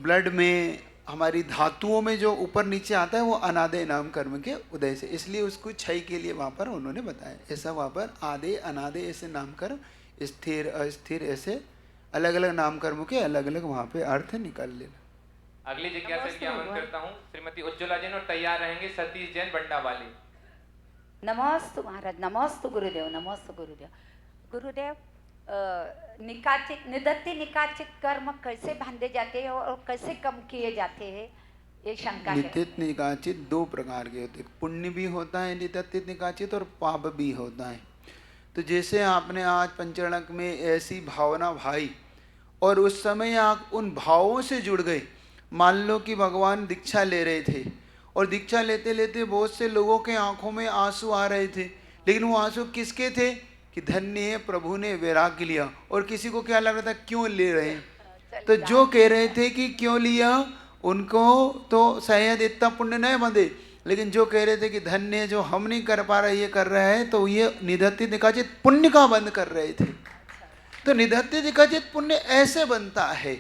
Blood में, हमारी धातुओं में जो ऊपर नीचे आता है वो अनादे नाम कर्म के उदय से, इसलिए उसको क्षय के लिए वहाँ पर उन्होंने बताया। ऐसा वहाँ पर आदे अनादे ऐसे नाम कर्म, स्थिर अस्थिर ऐसे अलग अलग नाम कर्मों के अलग अलग वहाँ पे अर्थ निकाल लेना। अगली जिज्ञासा के लिए आमंत्रित करता हूँ श्रीमती उज्ज्वला जैन और तैयार रहेंगे सतीश जैन बंडा वाली। नमस्तु महाराज, नमस्तु गुरुदेव, नमस्तु गुरुदेव। गुरुदेव, निकाचित निदत्ति निकाचित कर्म कैसे बांधे जाते हैं और कैसे कम किए जाते हैं, ये शंका है। नित्य निकाचित दो प्रकार के होते हैं, पुण्य भी होता है नित्य निकाचित और पाप भी होता है। तो जैसे आपने आज पंचरणक में ऐसी भावना भाई और उस समय आप उन भावों से जुड़ गए, मान लो कि भगवान दीक्षा ले रहे थे और दीक्षा लेते लेते बहुत से लोगों के आंखों में आंसू आ रहे थे, लेकिन वो आंसू किसके थे कि धन्य है प्रभु ने वैराग्य लिया, और किसी को क्या लग रहा था क्यों ले रहे हैं। तो जो कह रहे थे कि क्यों लिया उनको तो शायद इतना पुण्य नहीं बंधे, लेकिन जो कह रहे थे कि धन्य जो हम नहीं कर पा रहे ये कर रहा है, तो ये निधत्ति निकाचित पुण्य का बंद कर रहे थे। तो निधत्ति निकाचित पुण्य ऐसे बनता है,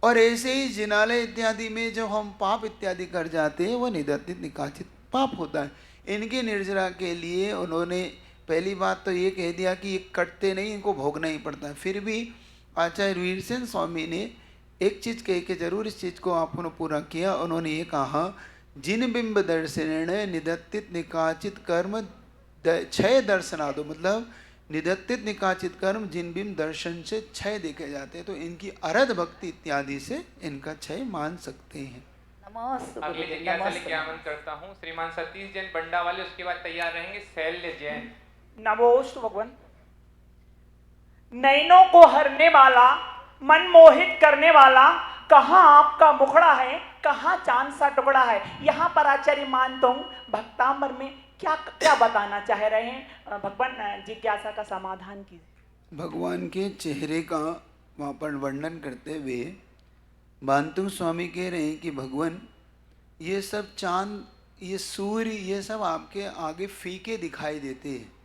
और ऐसे ही जिनालय इत्यादि में जो हम पाप इत्यादि कर जाते हैं वो निधत्ति निकाचित पाप होता है। इनकी निर्जरा के लिए उन्होंने पहली बात तो ये कह दिया कि ये कटते नहीं, इनको भोगना ही पड़ता है। फिर भी आचार्य वीरसेन स्वामी ने एक चीज़ कह के जरूर इस चीज़ को आपने पूरा किया। उन्होंने ये कहा, जिन बिंब दर्शन निधत्तित निकाचित कर्म क्षय दर्शनादो, मतलब निधत्तित निकाचित कर्म जिन बिंब दर्शन से क्षय देखे जाते हैं, तो इनकी अरध भक्ति इत्यादि से इनका क्षय मान सकते हैं। अगली जिज्ञासा लेके आमंत्रित करता हूँ श्रीमान सतीश जैन बंडा वाले, उसके बाद तैयार रहेंगे शैल्य जैन। नमोस्तु भगवान। नैनों को हरने वाला, मन मोहित करने वाला, कहाँ आपका मुखड़ा है, कहाँ चांद सा टुकड़ा है। यहाँ पर आचार्य मानता हूँ भक्तांबर में क्या क्या बताना चाह रहे हैं, भगवान जिज्ञासा का समाधान कीजिए। भगवान के चेहरे का वहाँ पर वर्णन करते हुए बांतु स्वामी कह रहे हैं कि भगवान ये सब चांद, ये सूर्य, ये सब आपके आगे फीके दिखाई देते हैं,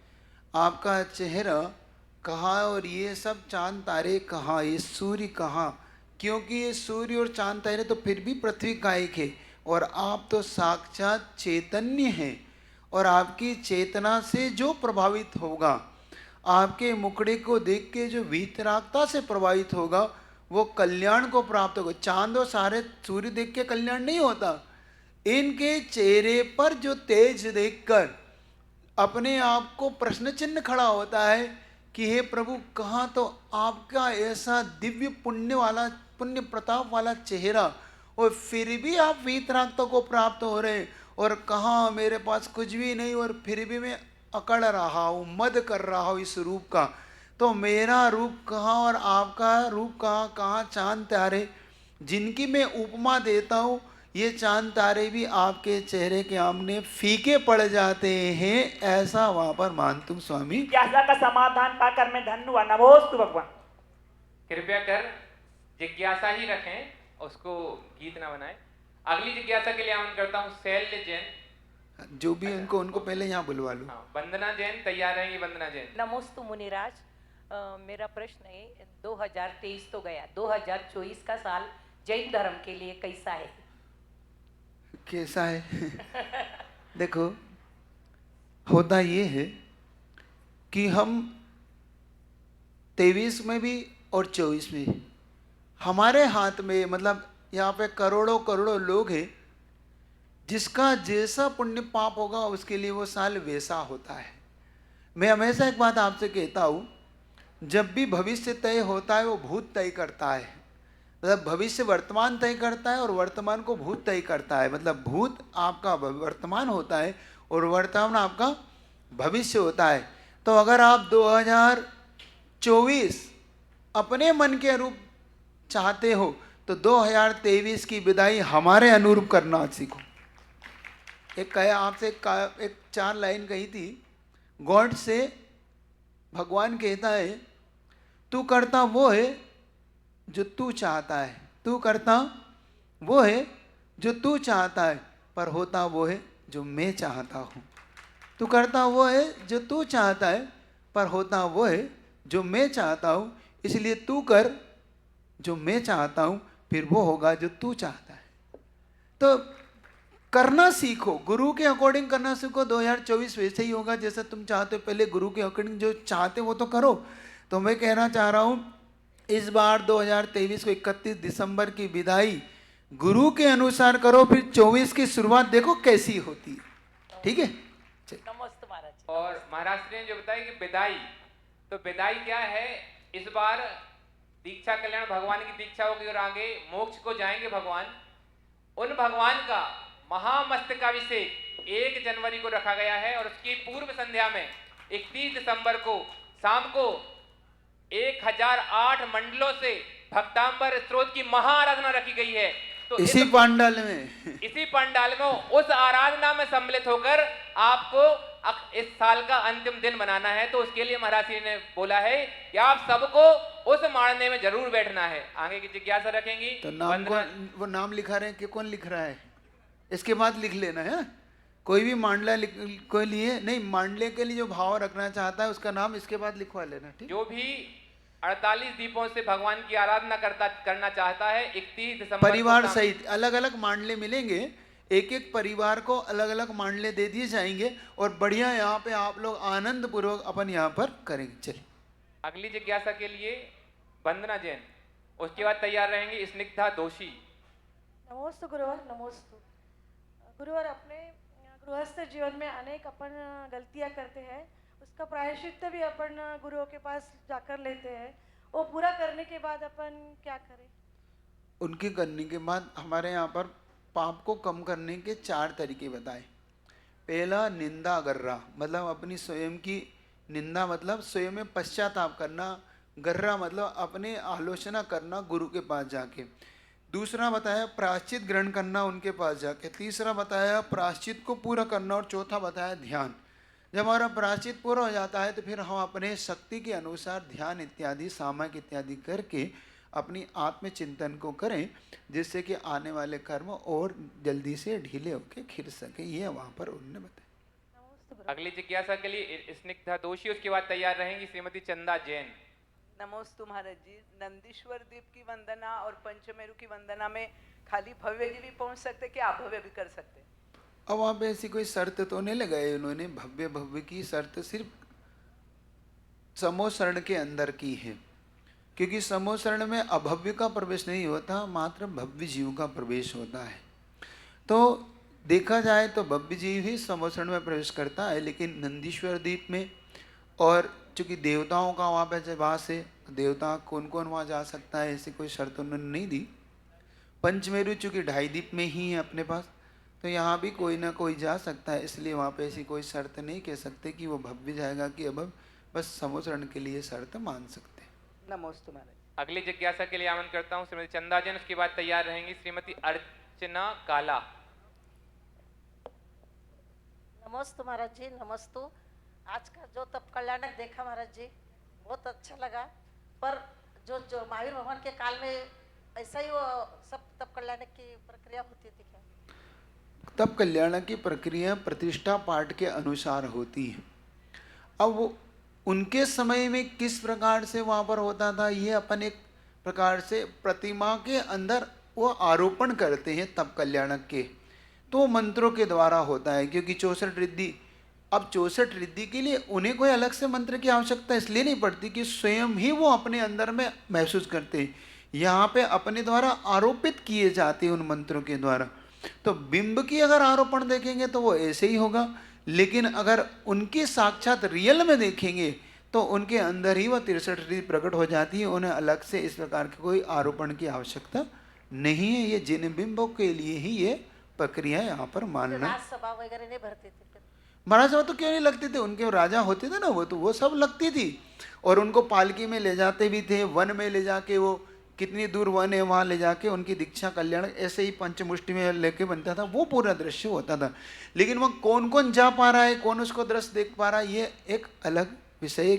आपका चेहरा कहाँ और ये सब चांद तारे कहाँ, ये सूर्य कहाँ, क्योंकि ये सूर्य और चांद तारे तो फिर भी पृथ्वी का एक है, और आप तो साक्षात चैतन्य हैं, और आपकी चेतना से जो प्रभावित होगा, आपके मुखड़े को देख के जो वीतरागता से प्रभावित होगा वो कल्याण को प्राप्त होगा। चांद और सारे सूर्य देख के कल्याण नहीं होता, इनके चेहरे पर जो तेज देखकर अपने आप को प्रश्न चिन्ह खड़ा होता है कि हे प्रभु, कहाँ तो आपका ऐसा दिव्य पुण्य वाला, पुण्य प्रताप वाला चेहरा, और फिर भी आप वीतरागता को प्राप्त हो रहे हैं, और कहाँ मेरे पास कुछ भी नहीं और फिर भी मैं अकड़ रहा हूँ, मद कर रहा हूँ इस रूप का। तो मेरा रूप कहाँ और आपका रूप कहाँ, कहाँ चांद तारे जिनकी मैं उपमा देता हूँ, ये चांद तारे भी आपके चेहरे के आमने फीके पड़ जाते हैं, ऐसा वहाँ पर मानतु स्वामी। जिज्ञासा का समाधान पाकर मैं धन्य हुआ। नमोस्तु भगवान। कृपया कर जिज्ञासा ही रखें, उसको गीत ना बनाए। अगली जिज्ञासा के लिए आमंत्रित करता हूँ शैल्य जैन। जो भी उनको पहले यहाँ बुलवा लो। हाँ, वंदना जैन तैयार रहेंगी। वंदना जैन। नमोस्तु मुनिराज। मेरा प्रश्न है, 2023 तो गया, 2024 का साल जैन धर्म के लिए कैसा है? कैसा है? देखो, होता ये है कि हम 23 में भी और 24 में भी हमारे हाथ में, मतलब यहाँ पे करोड़ों करोड़ों लोग हैं, जिसका जैसा पुण्य पाप होगा उसके लिए वो साल वैसा होता है। मैं हमेशा एक बात आपसे कहता हूँ, जब भी भविष्य तय होता है वो भूत तय करता है, मतलब भविष्य वर्तमान तय करता है और वर्तमान को भूत तय करता है। मतलब भूत आपका वर्तमान होता है और वर्तमान आपका भविष्य होता है। तो अगर आप 2024 अपने मन के अनुरूप चाहते हो तो 2023 की विदाई हमारे अनुरूप करना सीखो। एक कहे आपसे एक 4 लाइन कही थी, गॉड से भगवान कहता है, तू करता वो है जो तू चाहता है, तू करता वो है जो तू चाहता है, पर होता वो है जो मैं चाहता हूँ। तू करता वो है जो तू चाहता है, पर होता वो है जो मैं चाहता हूँ। इसलिए तू कर जो मैं चाहता हूँ, फिर वो होगा जो तू चाहता है। तो करना सीखो, गुरु के अकॉर्डिंग करना सीखो। 2024 वैसे ही होगा जैसा तुम चाहते हो, पहले गुरु के अकॉर्डिंग जो चाहते हो वो तो करो। तो मैं कहना चाह रहा हूँ इस बार 2023 को 31 दिसंबर की विदाई गुरु के अनुसार करो, फिर 24 की शुरुआत देखो कैसी होती है। ठीक है, चलिए। नमस्ते महाराज जी। और महाराज श्री ने जो बताया कि विदाई, तो विदाई क्या है, इस बार दीक्षा कल्याण भगवान की दीक्षा होगी और आगे मोक्ष को जाएंगे भगवान। उन भगवान का महामस्तकाभिषेक 1 जनवरी को रखा गया है और उसकी पूर्व संध्या में 31 दिसंबर को शाम को 1008 मंडलों से भक्तांबर स्रोत की महाआराधना रखी गई है। तो इसी पंडाल में इसी पंडाल में उस आराधना में सम्मिलित होकर आपको इस साल का अंतिम दिन मनाना है। तो उसके लिए महाराज जी ने बोला है कि आप सबको उस मारने में जरूर बैठना है। आगे की जिज्ञासा रखेंगी। तो नाम वो नाम लिखा रहे हैं कि कौन लिख रहा है, इसके बाद लिख लेना है। कोई भी मांडला कोई लिए नहीं, मांडले के लिए जो भाव रखना चाहता है उसका नाम इसके बाद लिखवा लेना। ठीक, जो भी 48 दीपों से भगवान की आराधना करना चाहता है 31 दिसंबर परिवार सहित अलग अलग मांडले मिलेंगे, एक एक परिवार को अलग अलग मांडले दे दिए जाएंगे और बढ़िया यहाँ पे आप लोग आनंद पूर्वक अपन यहाँ पर करेंगे। चलिए अगली जिज्ञासा के लिए वंदना जैन, उसके बाद तैयार रहेंगे स्निग्धा दोषी। नमोस्तु गुरुवर, नमोस्तु गुरुवर। अपने गृहस्थ जीवन में अनेक अपन गलतियां करते हैं, उसका प्रायश्चित्त भी अपन गुरुओं के पास जाकर लेते हैं। वो पूरा करने के बाद अपन क्या करें? उनके करने के बाद हमारे यहाँ पर पाप को कम करने के 4 तरीके बताए। पहला निंदा गर्रा, मतलब अपनी स्वयं की निंदा, मतलब स्वयं में पश्चाताप करना। गर्रा मतलब अपने आलोचना करना गुरु के पास जाके। दूसरा बताया प्रायश्चित ग्रहण करना उनके पास जाके। तीसरा बताया प्रायश्चित को पूरा करना और चौथा बताया ध्यान। जब हमारा प्रायश्चित पूरा हो जाता है तो फिर हम अपने शक्ति के अनुसार ध्यान इत्यादि सामयिक इत्यादि करके अपनी आत्मचिंतन को करें, जिससे कि आने वाले कर्म और जल्दी से ढीले होकर खिल सके। ये वहाँ पर उन्होंने बताया। अगली जिज्ञासा के लिए स्निग्धा दोषी, उसके बाद तैयार रहेंगी श्रीमती चंदा जैन। नमोस्तु महाराज जी। नंदीश्वर द्वीप की वंदना और पंचमेरु की वंदना में खाली भव्य जी भी पहुंच सकते कि अभव्य भी कर सकते? अब वहाँ पे ऐसी कोई शर्त तो नहीं लगाई उन्होंने। भव्य भव्य की शर्त सिर्फ समोशरण के अंदर की है, क्योंकि समोशरण में अभव्य का प्रवेश नहीं होता, मात्र भव्य जीव का प्रवेश होता है। तो देखा जाए तो भव्य जीव ही समोशरण में प्रवेश करता है, लेकिन नंदीश्वर द्वीप में और चूँकि देवताओं का वहाँ पे वास है, देवता कौन कौन वहाँ जा सकता है, ऐसी कोई शर्त उन्होंने नहीं दी। पंचमेरु चूँकि 2.5 द्वीप में ही है अपने पास, तो यहाँ भी कोई ना कोई जा सकता है, इसलिए वहाँ पे ऐसी कोई शर्त नहीं कह सकते कि वो भव्य जाएगा कि अब बस समोशरण के लिए शर्त मान सकते हैं। नमोस्तु महाराज। अगली जिज्ञासा के लिए आमंत्रित करता हूँ श्रीमती चंदा जैन, उसके बाद तैयार रहेंगी श्रीमती अर्चना काला। नमोस्तु महाराज जी, नमस्तु। आज का जो तप कल्याणक देखा महाराज जी, बहुत अच्छा लगा। पर जो महावीर भगवान के काल में ऐसा ही वो सब तप कल्याणक की प्रक्रिया होती थी क्या? तप कल्याण की प्रक्रिया प्रतिष्ठा पाठ के अनुसार होती है। अब वो उनके समय में किस प्रकार से वहाँ पर होता था, ये अपन एक प्रकार से प्रतिमा के अंदर वो आरोपण करते हैं तप कल्याणक के, तो मंत्रों के द्वारा होता है। क्योंकि 64 रिद्धि, अब 64 रिद्धि के लिए उन्हें कोई अलग से मंत्र की आवश्यकता इसलिए नहीं पड़ती कि स्वयं ही वो अपने अंदर में महसूस करते हैं। यहाँ पे अपने द्वारा आरोपित किए जाते हैं उन मंत्रों के द्वारा। तो बिंब की अगर आरोपण देखेंगे तो वो ऐसे ही होगा, लेकिन अगर उनकी साक्षात रियल में देखेंगे तो उनके अंदर ही वह 63 रिद्धि प्रकट हो जाती है। उन्हें अलग से इस प्रकार की कोई आरोपण की आवश्यकता नहीं है। ये जिन बिंबों के लिए ही ये प्रक्रिया यहाँ पर मानना। राजसभा वगैरह नहीं भरते थे? महाराज वो तो क्यों नहीं लगते थे, उनके राजा होते थे ना, वो तो वो सब लगती थी। और उनको पालकी में ले जाते भी थे, वन में ले जाके, वो कितनी दूर वन है वहाँ ले जाके उनकी दीक्षा कल्याण ऐसे ही पंचमुष्टि में लेके बनता था, वो पूरा दृश्य होता था। लेकिन वह कौन कौन जा पा रहा है, कौन उसको दृश्य देख पा रहा है, ये एक अलग विषय।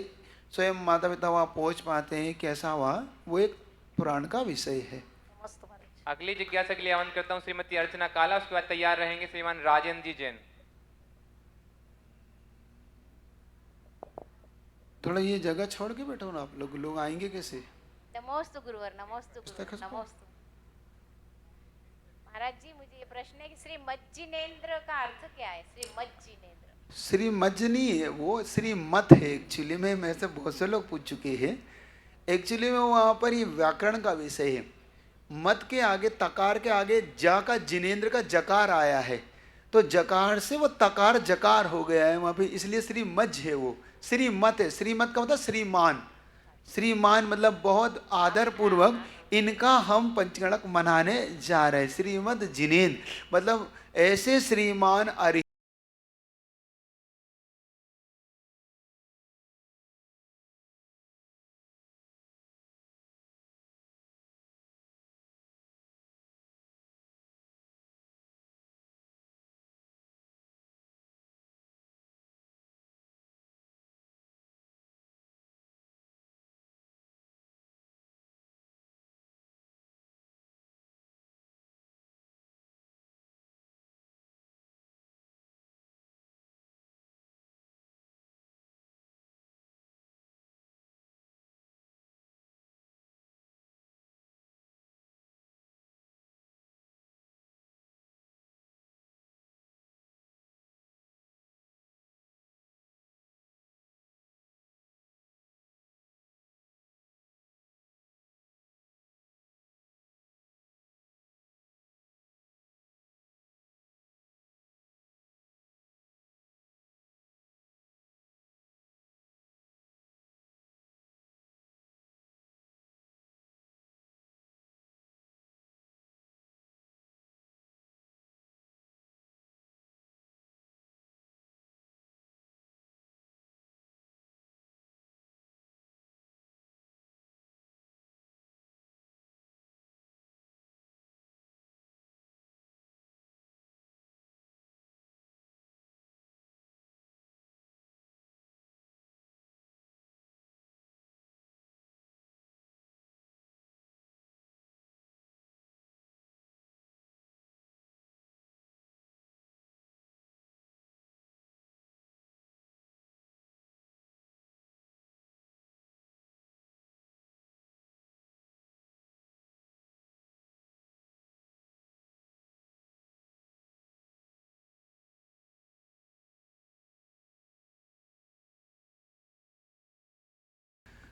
स्वयं माता पिता वहाँ पहुँच पाते हैं कैसा वहाँ, वो एक पुराण का विषय है। अगली जिज्ञासा के लिए आमंत्रित करता हूँ श्रीमती अर्चना काला, उसके बाद तैयार रहेंगे श्रीमान राजेंद्र जी जैन। थोड़ा ये जगह छोड़ के बैठो ना आप लोग आएंगे कैसे? नमोस्तु गुरुवर, नमोस्तु गुरुवर, नमोस्तु। महाराज जी मुझे ये प्रश्न है कि श्री मज्जिनेन्द्र का अर्थ क्या है? श्री मज्जिनेन्द्र श्री मज नहीं है, वो श्री मत है एक्चुअली में। मेरे से बहुत से लोग पूछ चुके हैं। एक्चुअली में वहाँ पर ये व्याकरण का विषय है। मत के आगे, तकार के आगे जा का, जिनेन्द्र का जकार आया है, तो जकार से वो तकार जकार हो गया है वहाँ पे, इसलिए श्री मज है वो। श्री मत है, श्रीमत का मतलब श्रीमान। श्रीमान मतलब बहुत आदर पूर्वक इनका हम पंचगणक मनाने जा रहे हैं। श्रीमद जिनेन्द्र मतलब ऐसे श्रीमान अरि।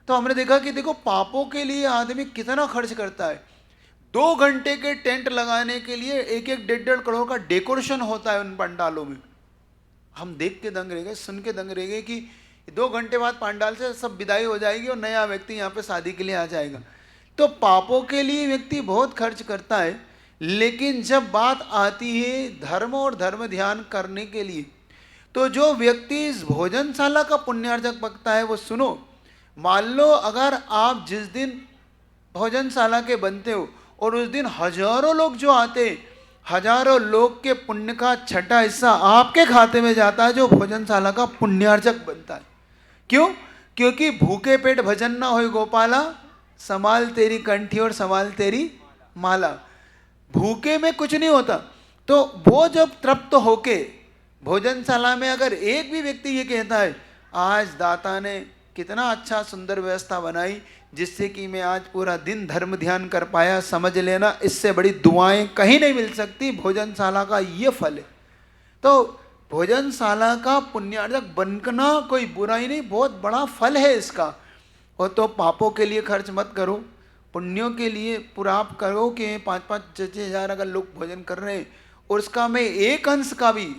तो हमने देखा कि देखो पापों के लिए आदमी कितना खर्च करता है। 2 घंटे के टेंट लगाने के लिए 1-1 1.5 करोड़ का डेकोरेशन होता है उन पंडालों में। हम देख के दंग रह गए, सुन के दंग रह गए कि 2 घंटे बाद पंडाल से सब विदाई हो जाएगी और नया व्यक्ति यहाँ पे शादी के लिए आ जाएगा। तो पापों के लिए व्यक्ति बहुत खर्च करता है, लेकिन जब बात आती है धर्म और धर्म ध्यान करने के लिए, तो जो व्यक्ति इस भोजनशाला का पुण्यार्जक बकता है वो सुनो। मान लो अगर आप जिस दिन भोजनशाला के बनते हो और उस दिन हजारों लोग जो आते, हजारों लोग के पुण्य का छठा हिस्सा आपके खाते में जाता है जो भोजनशाला का पुण्यार्जक बनता है। क्यों? क्योंकि भूखे पेट भजन ना होए गोपाला, संभाल तेरी कंठी और संभाल तेरी माला। भूखे में कुछ नहीं होता। तो वो जब तृप्त होके भोजनशाला में अगर एक भी व्यक्ति ये कहता है आज दाता ने कितना अच्छा सुंदर व्यवस्था बनाई जिससे कि मैं आज पूरा दिन धर्म ध्यान कर पाया, समझ लेना इससे बड़ी दुआएं कहीं नहीं मिल सकती, भोजनशाला का ये फल है। तो भोजनशाला का पुण्यार्जक बनना कोई बुराई नहीं, बहुत बड़ा फल है इसका। और तो पापों के लिए खर्च मत करो, पुण्यों के लिए पूरा आप करो कि 5-5 6-6 हज़ार अगर लोग भोजन कर रहे हैं और उसका मैं एक अंश का भी,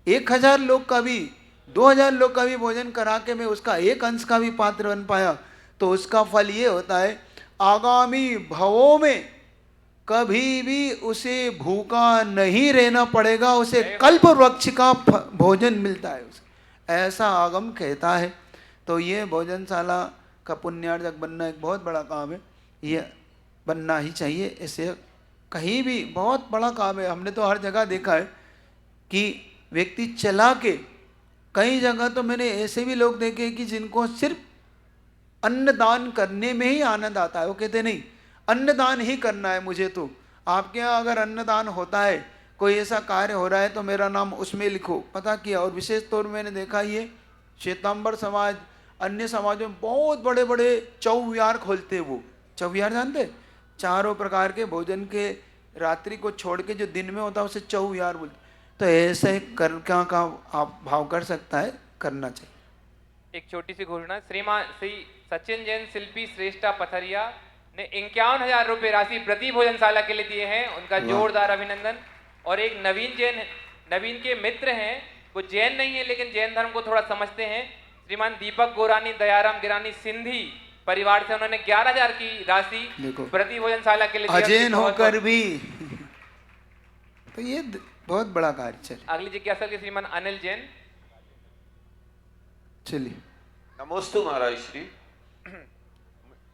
1000 लोग का भी, 2000 लोग का भी भोजन करा के मैं उसका एक अंश का भी पात्र बन पाया, तो उसका फल ये होता है आगामी भवों में कभी भी उसे भूखा नहीं रहना पड़ेगा, उसे कल्प वृक्ष का भोजन मिलता है उसे, ऐसा आगम कहता है। तो ये भोजनशाला का पुण्यार्जक बनना एक बहुत बड़ा काम है, ये बनना ही चाहिए। इसे कहीं भी बहुत बड़ा काम है। हमने तो हर जगह देखा है कि व्यक्ति चला के, कई जगह तो मैंने ऐसे भी लोग देखे कि जिनको सिर्फ अन्नदान करने में ही आनंद आता है। वो कहते नहीं अन्नदान ही करना है मुझे। तो आपके यहाँ अगर अन्नदान होता है, कोई ऐसा कार्य हो रहा है तो मेरा नाम उसमें लिखो, पता किया। और विशेष तौर मैंने देखा ये श्वेतांबर समाज, अन्य समाजों में बहुत बड़े बड़े चौविहार खोलते हैं। वो चौविहार जानते, चारों प्रकार के भोजन के रात्रि को छोड़ के जो दिन में होता है उसे चौ यार बोलते। तो ऐसे कर का आप भाव कर सकता है, करना चाहिए। एक छोटी सी घोषणा, श्रीमान श्री सचिन जैन शिल्पी श्रेष्ठा पथरिया ने 51,000 रुपए राशि प्रति भोजनशाला के लिए दिए हैं, उनका जोरदार अभिनंदन। और एक नवीन जैन, नवीन के मित्र हैं, वो जैन नहीं है लेकिन जैन धर्म को थोड़ा समझते हैं, श्रीमान दीपक गोरानी दयाराम गिरानी सिंधी परिवार से, उन्होंने 11,000 की राशि देखो, प्रति भोजनशाला के लिए दिया। अजैन बहुत- होकर भी तो ये बहुत बड़ा कार्य। चलिए अगली जिज्ञासा के श्रीमान अनिल जैन। चलिए। नमोस्तु महाराज श्री।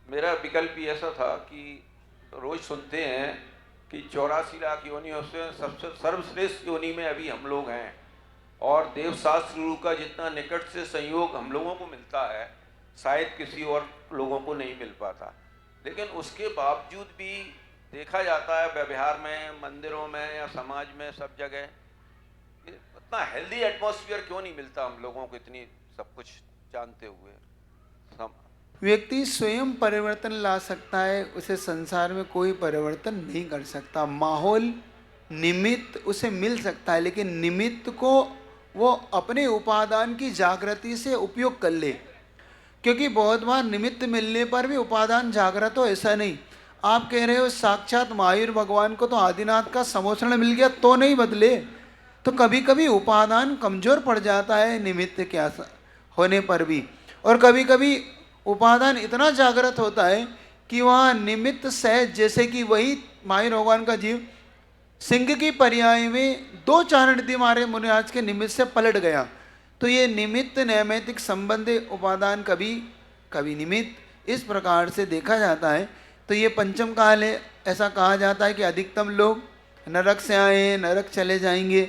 मेरा विकल्प ही ऐसा था कि रोज सुनते हैं कि 84 लाख योनियों से सबसे सर्वश्रेष्ठ योनि में अभी हम लोग हैं, और देवशास्त्र गुरु का जितना निकट से संयोग हम लोगों को मिलता है शायद किसी और लोगों को नहीं मिल पाता। लेकिन उसके बावजूद भी देखा जाता है व्यवहार में, मंदिरों में या समाज में, सब जगह इतना हेल्दी एटमॉस्फेयर क्यों नहीं मिलता हम लोगों को, इतनी सब कुछ जानते हुए। व्यक्ति स्वयं परिवर्तन ला सकता है, उसे संसार में कोई परिवर्तन नहीं कर सकता। माहौल निमित्त उसे मिल सकता है, लेकिन निमित्त को वो अपने उपादान की जागृति से उपयोग कर ले, क्योंकि बहुत बार निमित्त मिलने पर भी उपादान जागृत हो, ऐसा नहीं। आप कह रहे हो साक्षात महावीर भगवान को तो आदिनाथ का समोषण मिल गया तो नहीं बदले, तो कभी कभी उपादान कमजोर पड़ जाता है निमित्त के होने पर भी, और कभी कभी उपादान इतना जागृत होता है कि वहाँ निमित्त सहज, जैसे कि वही महावीर भगवान का जीव सिंह की पर्याय में 2 चारण दी मारे मुनिराज के निमित्त से पलट गया। तो ये निमित्त नैमित्तिक संबंध उपादान कभी कभी निमित्त, इस प्रकार से देखा जाता है। तो ये पंचम काल है, ऐसा कहा जाता है कि अधिकतम लोग नरक से आए नरक चले जाएंगे।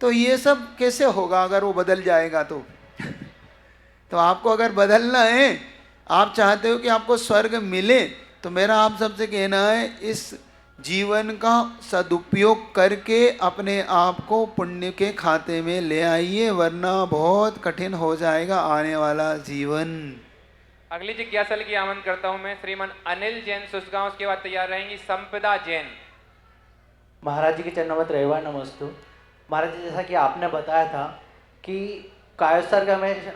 तो ये सब कैसे होगा अगर वो बदल जाएगा तो तो आपको अगर बदलना है, आप चाहते हो कि आपको स्वर्ग मिले, तो मेरा आप सबसे कहना है इस जीवन का सदुपयोग करके अपने आप को पुण्य के खाते में ले आइए, वरना बहुत कठिन हो जाएगा आने वाला जीवन। अगली जिज्ञासा की आमंत्रण करता हूं मैं श्रीमान अनिल जैन सुसगांव। उसके बाद तैयार रहेंगी संपदा जैन। महाराज जी के चरणों में त्रैवा नमस्तु। महाराज जी, जैसा कि आपने बताया था कि कायोत्सर्ग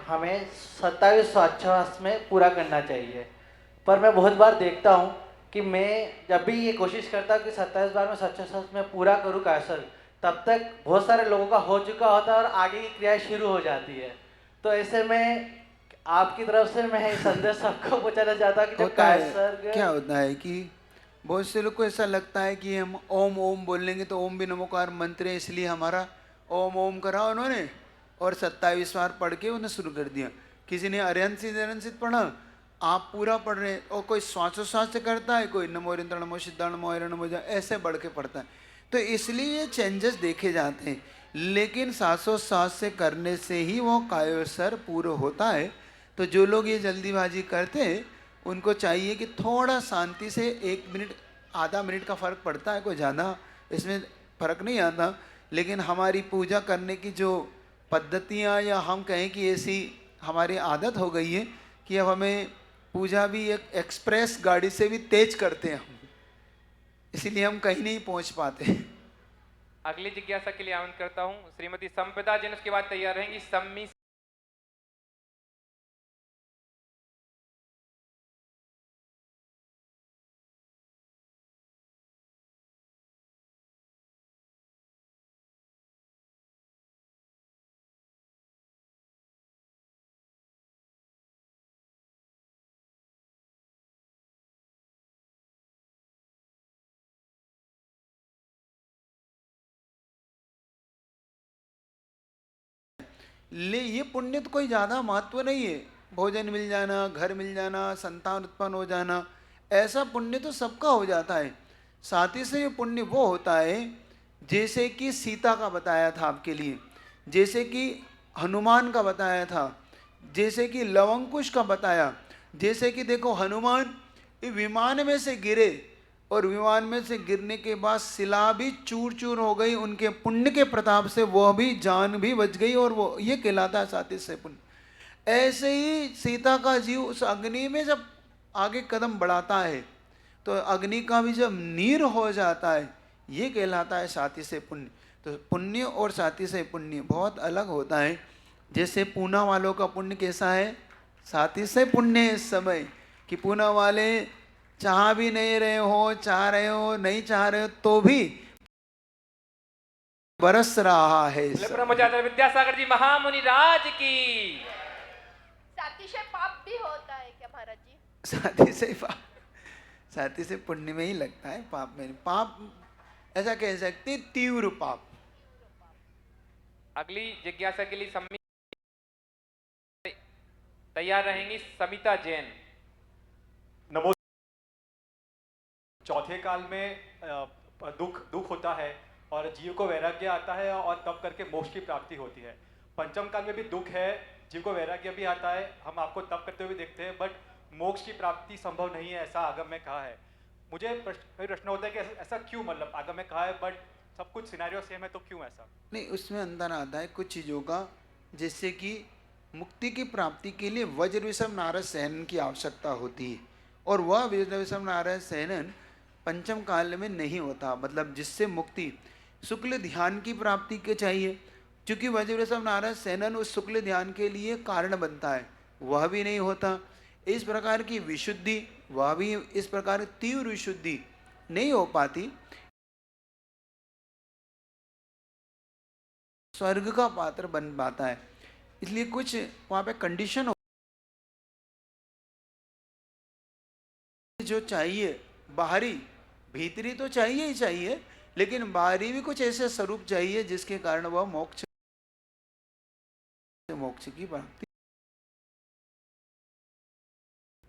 हमें 27 स्वाच्छ्वास में पूरा करना चाहिए, पर मैं बहुत बार देखता हूँ कि मैं जब भी ये कोशिश करता हूँ कि 27 बार में स्वाच्छ्वास में पूरा करूँ कायोत्सर्ग, तब तक बहुत सारे लोगों का हो चुका होता है और आगे की क्रिया शुरू हो जाती है। तो ऐसे में आपकी तरफ से मैं संदेश सबको पहुँचाना चाहता हूँ कि जब कायोत्सर्ग क्या होता है कि बहुत से लोग को ऐसा लगता है कि हम ओम ओम बोलेंगे तो ओम भी नमोकार मंत्र है, इसलिए हमारा ओम ओम करा उन्होंने और 27 बार पढ़ के उन्हें शुरू कर दिया। किसी ने अरहंसित पढ़ा, आप पूरा पढ़ रहे हैं, और कोई श्वासोश्वास से करता है, कोई नमो रिंद्र नमो सिद्धा नमो हर नमो जा, ऐसे बढ़ के पढ़ता है। तो इसलिए ये चेंजेस देखे जाते हैं, लेकिन श्वासोश्वास से करने से ही वो कायोत्सर्ग पूरा होता है। तो जो लोग ये जल्दीबाजी करते हैं उनको चाहिए कि थोड़ा शांति से 1 मिनट आधा मिनट का फ़र्क पड़ता है, कोई ज़्यादा इसमें फ़र्क नहीं आता। लेकिन हमारी पूजा करने की जो पद्धतियाँ, या हम कहें कि ऐसी हमारी आदत हो गई है कि अब हमें पूजा भी एक एक्सप्रेस गाड़ी से भी तेज करते हैं हम, इसीलिए हम कहीं नहीं पहुंच पाते। अगली जिज्ञासा के लिए आमंत्रण करता हूं श्रीमती संपदा जैन। उसके बाद तैयार रहेंगी सम्मी। ये पुण्य तो कोई ज़्यादा महत्व नहीं है, भोजन मिल जाना, घर मिल जाना, संतान उत्पन्न हो जाना, ऐसा पुण्य तो सबका हो जाता है। साथ ही से ये पुण्य वो होता है जैसे कि सीता का बताया था आपके लिए, जैसे कि हनुमान का बताया था, जैसे कि लवंकुश का बताया। जैसे कि देखो हनुमान विमान में से गिरे और विमान में से गिरने के बाद शिला भी चूर चूर हो गई, उनके पुण्य के प्रताप से वह भी जान भी बच गई, और वो ये कहलाता है साथी से पुण्य। ऐसे ही सीता का जीव उस अग्नि में जब आगे कदम बढ़ाता है तो अग्नि का भी जब नीर हो जाता है, ये कहलाता है साथी से पुण्य। तो पुण्य और साथी से पुण्य बहुत अलग होता है। जैसे पूना वालों का पुण्य कैसा है, साथी से पुण्य है इस समय कि पूना वाले चाह भी नहीं रहे हो, चाह रहे हो नहीं चाह रहे हो तो भी बरस रहा है इस समय। ब्रह्मचार्य विद्यासागर जी महामुनि राज की। साथी से पाप भी होता है क्या महाराज जी? साथी से पाप, साथी से पुण्य में ही लगता है, पाप में नहीं। पाप ऐसा कह सकते तीव्र पाप। अगली जिज्ञासा के लिए तैयार रहेंगी समिता जैन। नमो। चौथे काल में दुख होता है और जीव को वैराग्य आता है और तब करके मोक्ष की प्राप्ति होती है। पंचम काल में भी दुख है, जीव को वैराग्य भी आता है, हम आपको तप करते हुए देखते हैं, बट मोक्ष की प्राप्ति संभव नहीं है, ऐसा आगम में कहा है। मुझे प्रश्न होता है कि ऐसा क्यों, मतलब आगम में कहा है बट सब कुछ सिनेरियो सेम है, तो क्यों ऐसा? नहीं, उसमें अंदर आता है कुछ चीज़ों का, जैसे कि मुक्ति की प्राप्ति के लिए वज्र विषम नारद सहनन की आवश्यकता होती है, और वह वज्र विषम नारद सहनन पंचम काल में नहीं होता। मतलब जिससे मुक्ति शुक्ल ध्यान की प्राप्ति के चाहिए, क्योंकि वज्र विषम नारद सहनन उस शुक्ल ध्यान के लिए कारण बनता है, वह भी नहीं होता। इस प्रकार की विशुद्धि, वह भी इस प्रकार तीव्र विशुद्धि नहीं हो पाती, स्वर्ग का पात्र बन पाता है। इसलिए कुछ वहाँ पे कंडीशन हो जो चाहिए, बाहरी भीतरी तो चाहिए ही चाहिए, लेकिन बाहरी भी कुछ ऐसे स्वरूप चाहिए जिसके कारण वह मोक्ष की प्राप्ति।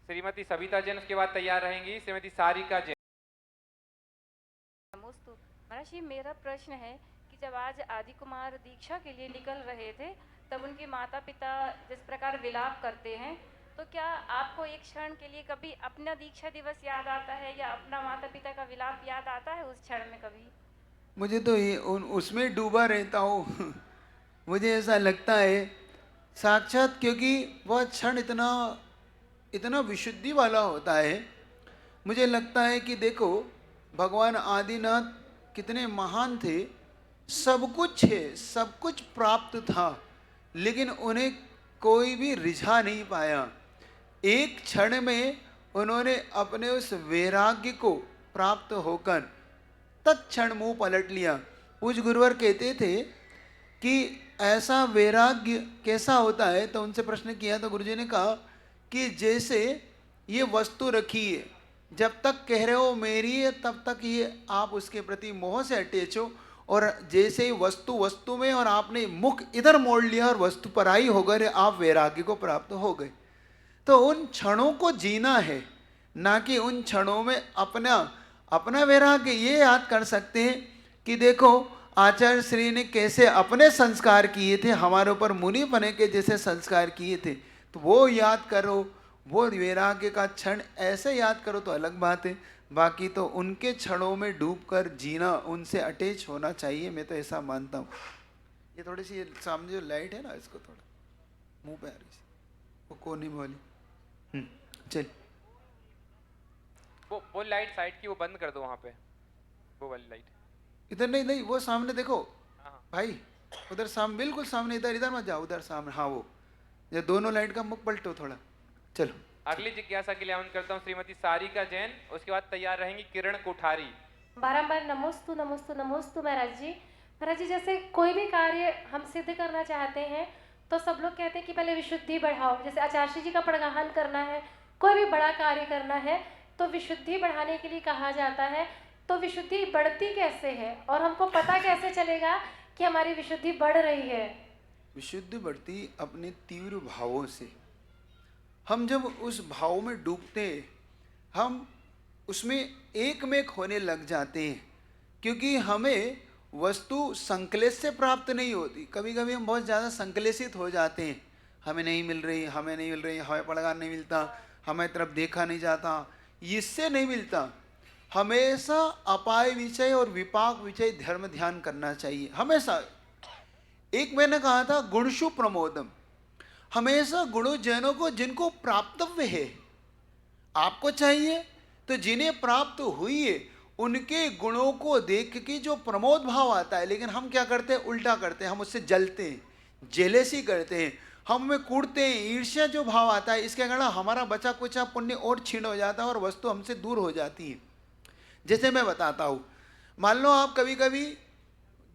श्रीमती सविता जैन, उसके बाद तैयार रहेंगी श्रीमती सारिका जैन। नमोस्तु महाराज जी, मेरा प्रश्न है कि जब आज आदि कुमार दीक्षा के लिए निकल रहे थे तब उनके माता पिता जिस प्रकार विलाप करते हैं, तो क्या आपको एक क्षण के लिए कभी अपना दीक्षा दिवस याद आता है या अपना माता पिता का विलाप याद आता है उस क्षण में कभी? मुझे तो ये उसमें डूबा रहता हूँ मुझे ऐसा लगता है साक्षात, क्योंकि वह क्षण इतना विशुद्धि वाला होता है। मुझे लगता है कि देखो भगवान आदिनाथ कितने महान थे, सब कुछ है, सब कुछ प्राप्त था, लेकिन उन्हें कोई भी रिझा नहीं पाया। एक क्षण में उन्होंने अपने उस वैराग्य को प्राप्त होकर तत्क्षण मुंह पलट लिया। पूज्य गुरुवर कहते थे कि ऐसा वैराग्य कैसा होता है, तो उनसे प्रश्न किया तो गुरुजी ने कहा कि जैसे ये वस्तु रखी है, जब तक कह रहे हो मेरी है तब तक ये आप उसके प्रति मोह से अटैच हो, और जैसे ही वस्तु में और आपने मुख इधर मोड़ लिया और वस्तु पराई हो गए, आप वैराग्य को प्राप्त हो गए। तो उन क्षणों को जीना है, ना कि उन क्षणों में अपना वैराग्य। ये याद कर सकते हैं कि देखो आचार्य श्री ने कैसे अपने संस्कार किए थे, हमारे ऊपर मुनि बने के जैसे संस्कार किए थे, तो वो याद करो, वो वैराग्य का क्षण ऐसे याद करो तो अलग बात है। बाकी तो उनके क्षणों में डूबकर जीना, उनसे अटैच होना चाहिए, मैं तो ऐसा मानता हूँ। ये थोड़ी सी सामने जो लाइट है ना, इसको थोड़ा मुंह पे आ रही है, वो कोनी वाली चल, वो लाइट साइड की वो बंद कर दो, वहाँ पे वो वाली लाइट। इधर नहीं, वो सामने देखो भाई, उधर सामने, बिल्कुल सामने, इधर मत जाओ, उधर सामने, हाँ वो, ये दोनों लाइट का मुख पलटो थोड़ा। चलो अगली जिज्ञासा के लिए आमंत्रित करता हूँ श्रीमती सारिका जैन, उसके बाद तैयार रहेंगी किरण कोठारी। बारंबार नमोस्तु नमोस्तु नमोस्तु महाराज जी। महाराज जी, जैसे कोई भी कार्य हम सिद्ध करना चाहते हैं तो सब लोग कहते हैं कि पहले विशुद्धि बढ़ाओ। जैसे आचार्य जी का प्रणगाहन करना है, कोई भी बड़ा कार्य करना है तो विशुद्धि बढ़ाने के लिए कहा जाता है। तो विशुद्धि बढ़ती कैसे है और हमको पता कैसे चलेगा कि हमारी विशुद्धि बढ़ रही है? विशुद्धि बढ़ती अपने तीव्र भावों से। हम जब उस भाव में डूबते हैं, हम उसमें एक में होने लग जाते हैं, क्योंकि हमें वस्तु संकलेश से प्राप्त नहीं होती। कभी कभी हम बहुत ज़्यादा संकलेशित हो जाते हैं, हमें नहीं मिल रही, हमें पड़गा नहीं मिलता, हमें तरफ देखा नहीं जाता, इससे नहीं मिलता। हमेशा अपाय विषय और विपाक विषय धर्म ध्यान करना चाहिए हमेशा। एक मैंने कहा था गुणशु प्रमोदम, हमेशा गुणों जैनों को जिनको प्राप्तव्य है आपको चाहिए, तो जिन्हें प्राप्त हुई है उनके गुणों को देख के जो प्रमोद भाव आता है, लेकिन हम क्या करते हैं, उल्टा करते हैं, हम उससे जलते हैं, जेलेसी करते हैं, हम में कूटते हैं, ईर्ष्या जो भाव आता है, इसके कारण हमारा बचा कुचा पुण्य और छीन हो जाता है और वस्तु हमसे दूर हो जाती है। जैसे मैं बताता हूँ, मान लो आप कभी कभी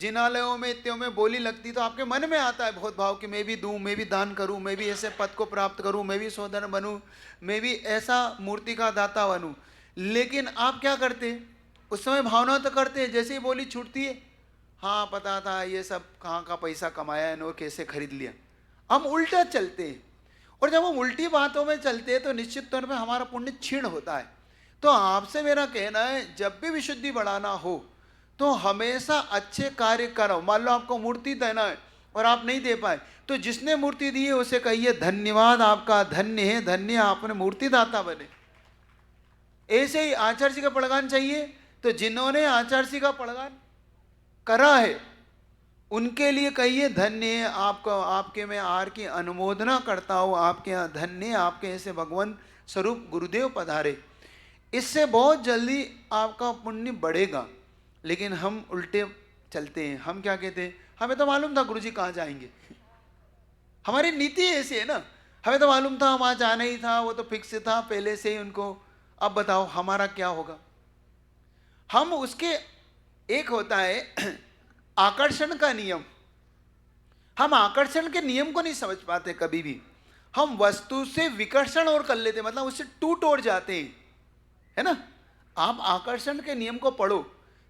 जिनालयों में इत्यों में बोली लगती तो आपके मन में आता है बहुत भाव कि मैं भी दूं, मैं भी दान करूं, मैं भी ऐसे पद को प्राप्त करूं, मैं भी सोदर बनूं, मैं भी ऐसा मूर्ति का दाता बनूं। लेकिन आप क्या करते, उस समय भावना तो करते हैं, जैसे ही बोली छूटती है, हाँ पता था ये सब कहाँ का पैसा कमाया है और कैसे खरीद लिया, हम उल्टा चलते हैं। और जब हम उल्टी बातों में चलते हैं तो निश्चित तौर पर हमारा पुण्य क्षीण होता है। तो आपसे मेरा कहना है, जब भी विशुद्धि बढ़ाना हो तो हमेशा अच्छे कार्य करो। मान लो आपको मूर्ति देना है और आप नहीं दे पाए, तो जिसने मूर्ति दी है उसे कहिए धन्यवाद, आपका धन्य है, धन्य आपने मूर्ति दाता बने। ऐसे ही आचार्य जी का पड़गान चाहिए, तो जिन्होंने आचार्य जी का पड़गान करा है उनके लिए कहिए धन्य है आपका, आपके मैं आर की अनुमोदना करता हूँ, आपके यहाँ धन्य, आपके ऐसे भगवान स्वरूप गुरुदेव पधारे। इससे बहुत जल्दी आपका पुण्य बढ़ेगा। लेकिन हम उल्टे चलते हैं, हम क्या कहते हैं, हमें तो मालूम था गुरुजी कहाँ जाएंगे, हमारी नीति ऐसी है ना, हमें तो मालूम था वहाँ जाना ही था, वो तो फिक्स था पहले से ही उनको, अब बताओ हमारा क्या होगा। हम उसके एक होता है आकर्षण का नियम, हम आकर्षण के नियम को नहीं समझ पाते कभी भी, हम वस्तु से विकर्षण और कर लेते, मतलब उससे टूट और जाते हैं, है ना। आप आकर्षण के नियम को पढ़ो,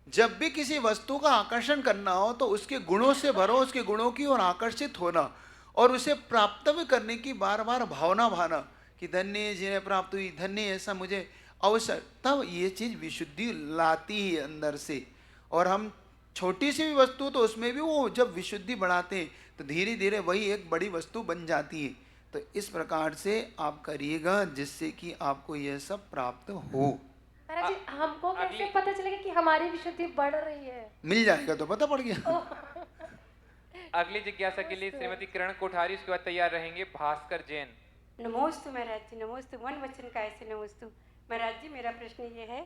जब भी किसी वस्तु का आकर्षण करना हो तो उसके गुणों से भरो, उसके गुणों की ओर आकर्षित होना और उसे प्राप्त करने की बार बार भावना भाना कि धन्य जिन्हें प्राप्त हुई, धन्य ऐसा मुझे अवसर, तब ये चीज़ विशुद्धि लाती है अंदर से। और हम छोटी सी भी वस्तु तो उसमें भी वो जब विशुद्धि बढ़ाते हैं तो धीरे धीरे वही एक बड़ी वस्तु बन जाती है। तो इस प्रकार से आप करिएगा जिससे कि आपको यह सब प्राप्त हो। महाराज जी, हमको कैसे पता चलेगा कि हमारी विशुद्धि बढ़ रही है? मिल जाएगा तो पता पड़ गया। अगली जिज्ञासा के लिए श्रीमती किरण कोठारी, उसके बाद तैयार रहेंगे भास्कर जैन। नमोस्तु महाराज जी, नमोस्तु, वन वचन काय से नमोस्तु। महाराज जी, मेरा प्रश्न ये है,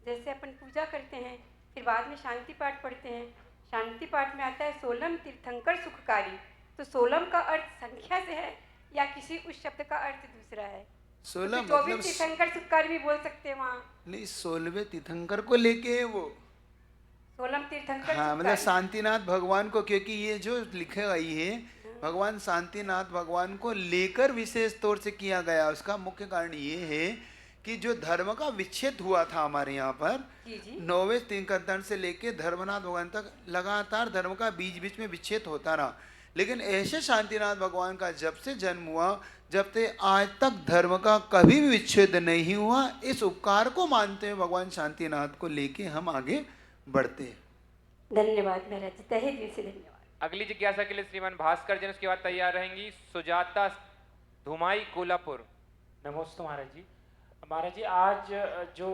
जैसे अपन पूजा करते हैं फिर बाद में शांति पाठ पढ़ते हैं, शांति पाठ में आता है सोलम तीर्थंकर सुखकारी, तो सोलम का अर्थ संख्या से है या किसी उस शब्द का अर्थ दूसरा है? 16 24 मतलब तीर्थंकर सुखकारी भी बोल सकते हैं वहाँ। नहीं, 16वें तीर्थंकर को लेके है वो, सोलम तीर्थंकर हाँ, मतलब शांतिनाथ भगवान को, क्योंकि ये जो लिखे गई है भगवान शांतिनाथ भगवान को लेकर विशेष तौर से किया गया। उसका मुख्य कारण ये है कि जो धर्म का विच्छेद हुआ था हमारे यहाँ पर, 9वें तीर्थंकर से लेके धर्मनाथ भगवान तक लगातार धर्म का बीच बीच में विच्छेद होता रहा। लेकिन ऐसे शांतिनाथ भगवान का जब से जन्म हुआ, जब से आज तक धर्म का कभी भी विच्छेद नहीं हुआ। इस उपकार को मानते हुए भगवान शांतिनाथ को लेके हम आगे बढ़ते हैं। धन्यवाद महाराज जी, तहे दिल से धन्यवाद। अगली जिज्ञासा के लिए श्रीमान भास्कर जैन, उसके बाद तैयार रहेंगी सुजाता धुमाई कोल्हापुर। नमस्ते महाराज जी। महाराज जी,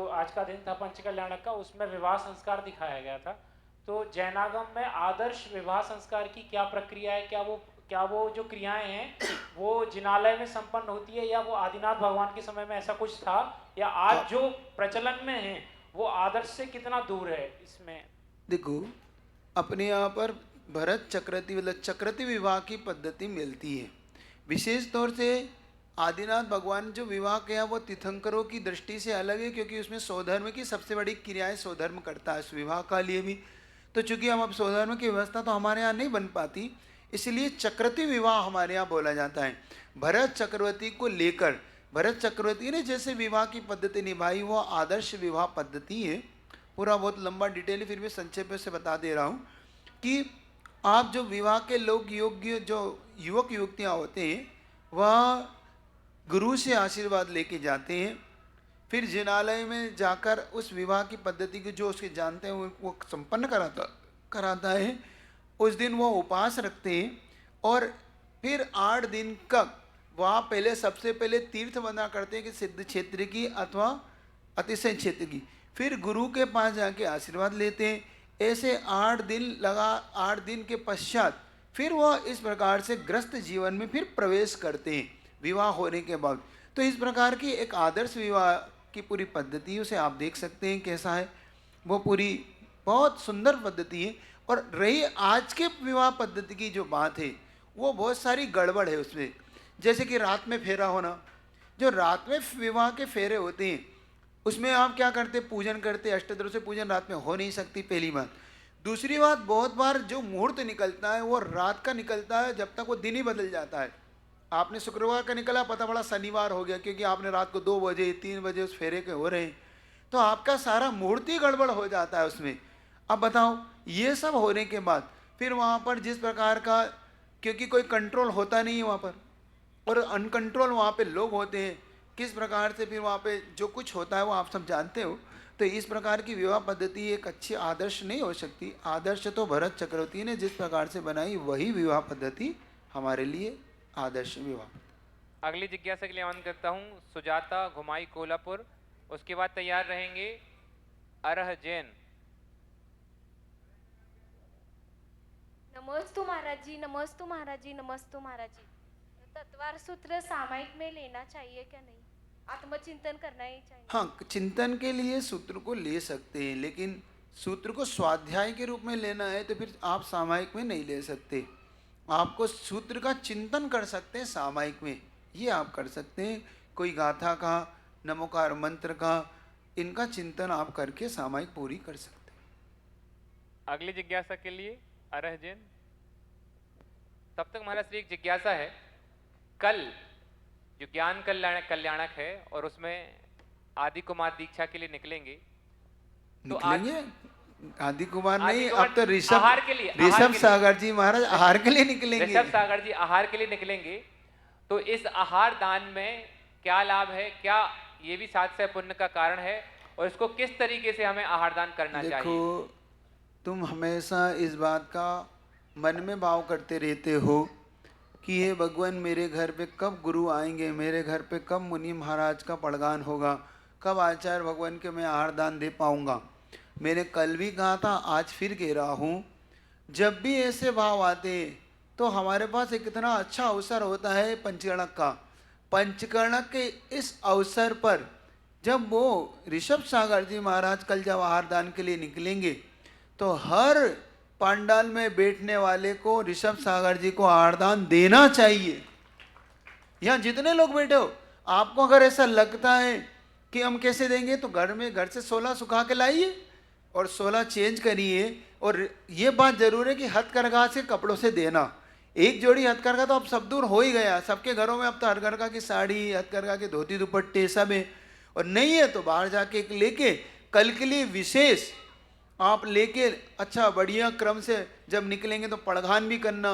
आज का दिन था पंचकल्याणक का, उसमें विवाह संस्कार दिखाया गया था, तो जैनागम में आदर्श विवाह संस्कार की क्या प्रक्रिया है? क्या वो जो क्रियाएं हैं वो जिनालय में संपन्न होती है या वो आदिनाथ भगवान के समय में ऐसा कुछ था, या आज जो प्रचलन में है वो आदर्श से कितना दूर है? इसमें देखो, अपने यहाँ पर भरत चक्रवर्ती मतलब चक्रवर्ती विवाह की पद्धति मिलती है। विशेष तौर से आदिनाथ भगवान जो विवाह किया वो तीर्थंकरों की दृष्टि से अलग है, क्योंकि उसमें स्वधर्म की सबसे बड़ी क्रियाएं स्वधर्म करता है इस विवाह का लिए भी। तो चूंकि हम अब स्वधर्म की व्यवस्था तो हमारे यहाँ नहीं बन पाती, इसलिए चक्रवर्ती विवाह हमारे यहाँ बोला जाता है। भरत चक्रवर्ती को लेकर, भरत चक्रवर्ती ने जैसे विवाह की पद्धति निभाई वो आदर्श विवाह पद्धति है। पूरा बहुत लंबा डिटेल है, फिर भी संक्षेप से बता दे रहा हूँ कि आप जो विवाह के लोग योग्य जो युवक युवतियाँ होते हैं वह गुरु से आशीर्वाद लेके जाते हैं, फिर जिनालय में जाकर उस विवाह की पद्धति को जो उसके जानते हैं वो संपन्न कराता है। उस दिन वो उपवास रखते हैं और फिर 8 दिन तक वहाँ पहले सबसे पहले तीर्थ बंदना करते हैं कि सिद्ध क्षेत्र की अथवा अतिशय क्षेत्र की, फिर गुरु के पास जाके आशीर्वाद लेते हैं। ऐसे 8 दिन के पश्चात फिर वह इस प्रकार से ग्रस्त जीवन में फिर प्रवेश करते हैं विवाह होने के बाद। तो इस प्रकार की एक आदर्श विवाह की पूरी पद्धति उसे आप देख सकते हैं कैसा है। वो पूरी बहुत सुंदर पद्धति है। और रही आज के विवाह पद्धति की जो बात है, वो बहुत सारी गड़बड़ है उसमें। जैसे कि रात में फेरा होना, जो रात में विवाह के फेरे होते हैं उसमें आप क्या करते, पूजन करते, अष्टद्रव्य से पूजन रात में हो नहीं सकती, पहली बात। दूसरी बात, बहुत बार जो मुहूर्त निकलता है वो रात का निकलता है, जब तक वो दिन ही बदल जाता है। आपने शुक्रवार का निकला, पता पड़ा शनिवार हो गया, क्योंकि आपने रात को 2 बजे 3 बजे उस फेरे के हो रहे हैं, तो आपका सारा मुहूर्त ही गड़बड़ हो जाता है उसमें। अब बताओ, ये सब होने के बाद फिर वहाँ पर जिस प्रकार का, क्योंकि कोई कंट्रोल होता नहीं है वहाँ पर, और अनकंट्रोल वहाँ पे लोग होते हैं, किस प्रकार से फिर वहाँ पे जो कुछ होता है वो आप सब जानते हो। तो इस प्रकार की विवाह पद्धति एक अच्छी आदर्श नहीं हो सकती। आदर्श तो भरत चक्रवर्ती ने जिस प्रकार से बनाई, वही विवाह पद्धति हमारे लिए आदर्श विवाह। अगली जिज्ञासा के लिए आमंत्रित करता हूँ सुजाता घुमाई कोल्हापुर, उसके बाद तैयार रहेंगे अरह जैन। नमस्तु महाराज जी, नमस्तु महाराज जी, नमस्तु महाराज जी। तत्वार सूत्र सामायिक में लेना चाहिए क्या नहीं? आत्मचिंतन करना ही चाहिए? हाँ, चिंतन के लिए सूत्र को ले सकते हैं, लेकिन सूत्र को स्वाध्याय के रूप में लेना है तो फिर आप सामायिक में नहीं ले सकते। आपको सूत्र का चिंतन कर सकते हैं सामायिक में, ये आप कर सकते हैं। कोई गाथा का, नमोकार मंत्र का, इनका चिंतन आप करके सामायिक पूरी कर सकते हैं। अगली जिज्ञासा के लिए अरह जैन। तब तक महाराज श्री एक जिज्ञासा है, कल जो ज्ञान कल्याणक है और उसमें आदि कुमार दीक्षा के लिए निकलेंगे, तो निकलेंगे आदि कुमार नहीं, कुमार अब तो आहार के लिए, ऋषभ सागर जी महाराज आहार के लिए निकलेंगे। ऋषभ सागर जी आहार के लिए निकलेंगे, तो इस आहार दान में क्या लाभ है, क्या ये भी साध्य पुण्य का कारण है, और इसको किस तरीके से हमें आहार दान करना चाहिए? देखो, तुम हमेशा इस बात का मन में भाव करते रहते हो कि हे भगवान, मेरे घर पे कब गुरु आएंगे, मेरे घर पे कब मुनि महाराज का पड़गान होगा, कब आचार्य भगवान के मैं आहार दान दे पाऊंगा। मैंने कल भी कहा था, आज फिर कह रहा हूँ, जब भी ऐसे भाव आते तो हमारे पास एक इतना अच्छा अवसर होता है पंचकर्णक का। पंचकर्णक के इस अवसर पर जब वो ऋषभ सागर जी महाराज कल जब आहार दान के लिए निकलेंगे, तो हर पंडाल में बैठने वाले को ऋषभ सागर जी को आहार दान देना चाहिए। यहाँ जितने लोग बैठे हो, आपको अगर ऐसा लगता है कि हम कैसे देंगे, तो घर से 16 सुखा के लाइए और 16 चेंज करिए। और ये बात जरूर है कि हथकरघा से कपड़ों से देना। एक जोड़ी हथकरघा तो अब सब दूर हो ही गया, सबके घरों में अब तो हथकरघा की साड़ी, हथकरघा के धोती दुपट्टे सब है। और नहीं है तो बाहर जाके एक लेके कल के लिए विशेष आप लेके अच्छा बढ़िया क्रम से जब निकलेंगे तो पड़गान भी करना।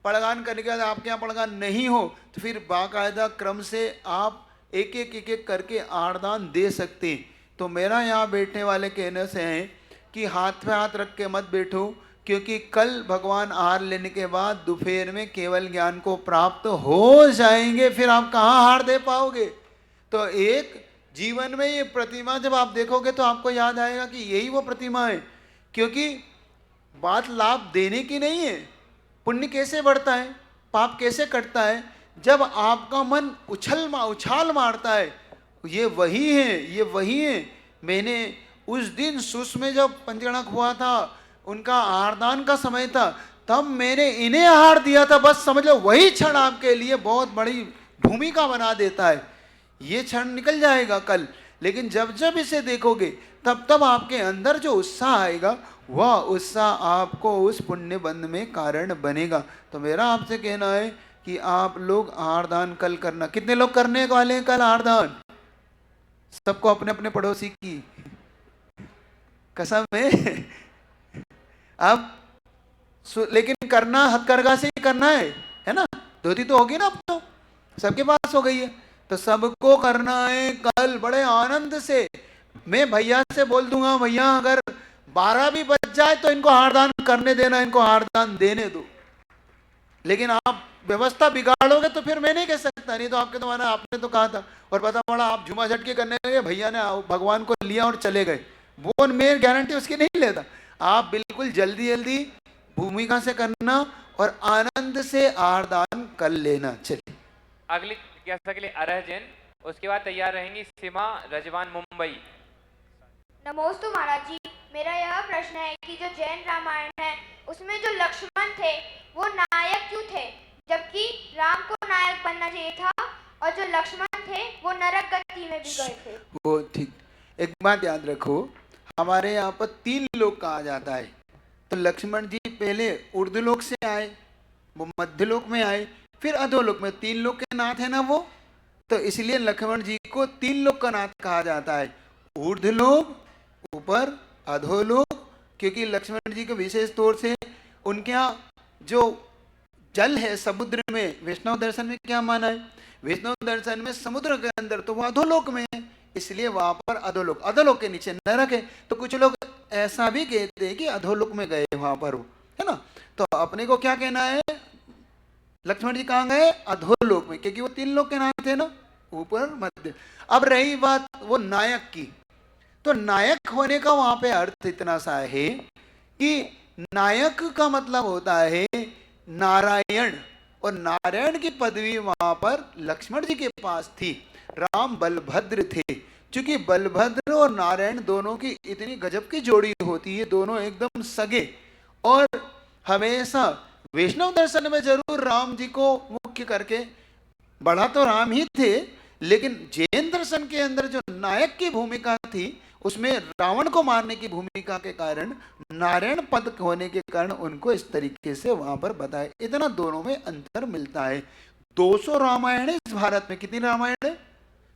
पड़गान करने के बाद आपके यहाँ पड़गान नहीं हो तो फिर बाकायदा क्रम से आप एक एक करके आहार दान दे सकते हैं। तो मेरा यहाँ बैठने वाले कहने से है कि हाथ पे हाथ रख के मत बैठो, क्योंकि कल भगवान आहार लेने के बाद दोपहर में केवल ज्ञान को प्राप्त हो जाएंगे, फिर आप कहाँ आहार दे पाओगे। तो एक जीवन में ये प्रतिमा जब आप देखोगे तो आपको याद आएगा कि यही वो प्रतिमा है, क्योंकि बात लाभ देने की नहीं है। पुण्य कैसे बढ़ता है, पाप कैसे कटता है, जब आपका मन उछाल मारता है। ये वही है, ये वही है। मैंने उस दिन सुस में जब पंचगणक हुआ था, उनका आहारदान का समय था, तब मैंने इन्हें आहार दिया था। बस समझ लो वही क्षण आपके लिए बहुत बड़ी भूमिका बना देता है। ये क्षण निकल जाएगा कल, लेकिन जब जब इसे देखोगे तब तब आपके अंदर जो उत्साह आएगा, वह उत्साह आपको उस पुण्य बंध में कारण बनेगा। तो मेरा आपसे कहना है कि आप लोग आहार दान कल करना। कितने लोग करने वाले हैं कल आहार दान? सबको अपने अपने पड़ोसी की कसम है। अब लेकिन करना हथकरघा से ही करना है ना। धोती तो होगी ना, अब तो सबके पास हो गई है, तो सबको करना है कल बड़े आनंद से। मैं भैया से बोल दूंगा, भैया अगर 12 भी बज जाए तो इनको आहारदान करने देना, इनको आहारदान देने दो। लेकिन आप व्यवस्था बिगाड़ोगे तो फिर मैं नहीं कह सकता, नहीं तो आपके तुम्हारा आपने तो कहा था और पता पड़ा आप झुमा झटके करने लगे, भैया ने भगवान को लिया और चले गए। वो मैं गारंटी उसकी नहीं लेता। आप बिल्कुल जल्दी जल्दी भूमिका से करना और आनंद से आहारदान कर लेना। चलिए अगली जिज्ञासा के लिए अरह जैन, उसके बाद तैयार रहेंगी सीमा रजवान मुंबई। नमोस्तु महाराज जी, मेरा यह प्रश्न है कि जो जैन रामायण है उसमें जो लक्ष्मण थे वो नायक क्यों थे, जबकि राम को नायक बनना चाहिए था और जो लक्ष्मण थे वो नरक गति में भी गए थे। वो ठीक, एक बात याद रखो, हमारे यहाँ पर 3 लोक कहा जाता है। तो लक्ष्मण जी पहले ऊर्ध्वलोक से आए, वो मध्यलोक में आए, फिर अधोलोक में। 3 लोक के नाथ है ना वो, तो इसलिए लक्ष्मण जी को 3 लोक का नाथ कहा जाता है। ऊर्ध्वलोक, ऊपर, अधोलोक, क्योंकि लक्ष्मण जी के विशेष तौर से उनके यहाँ जो जल है समुद्र में, वैष्णव दर्शन में क्या माना है, वैष्णव दर्शन में समुद्र के अंदर, तो वो अधोलोक में है, इसलिए वहां पर अधोलोक, अधोलोक के नीचे नरक है। तो कुछ लोग ऐसा भी कहते हैं कि अधोलोक में गए वहां पर, है ना। तो अपने को क्या कहना है, लक्ष्मण जी कहाँ गए, अधोलोक में, क्योंकि वो 3 लोक के नाम थे ना, ऊपर, मध्य। अब रही बात वो नायक की, तो नायक होने का वहां पे अर्थ इतना सा है कि नायक का मतलब होता है नारायण, और नारायण की पदवी वहां पर लक्ष्मण जी के पास थी। राम बलभद्र थे, क्योंकि बलभद्र और नारायण दोनों की इतनी गजब की जोड़ी होती है, दोनों एकदम सगे। और हमेशा वैष्णव दर्शन में जरूर राम जी को मुख्य करके, बड़ा तो राम ही थे, लेकिन जैन दर्शन के अंदर जो नायक की भूमिका थी उसमें रावण को मारने की भूमिका के कारण, नारायण पद होने के कारण उनको इस तरीके से वहां पर बताया। इतना दोनों में अंतर मिलता है। 200 रामायण है इस भारत में, कितनी रामायण है,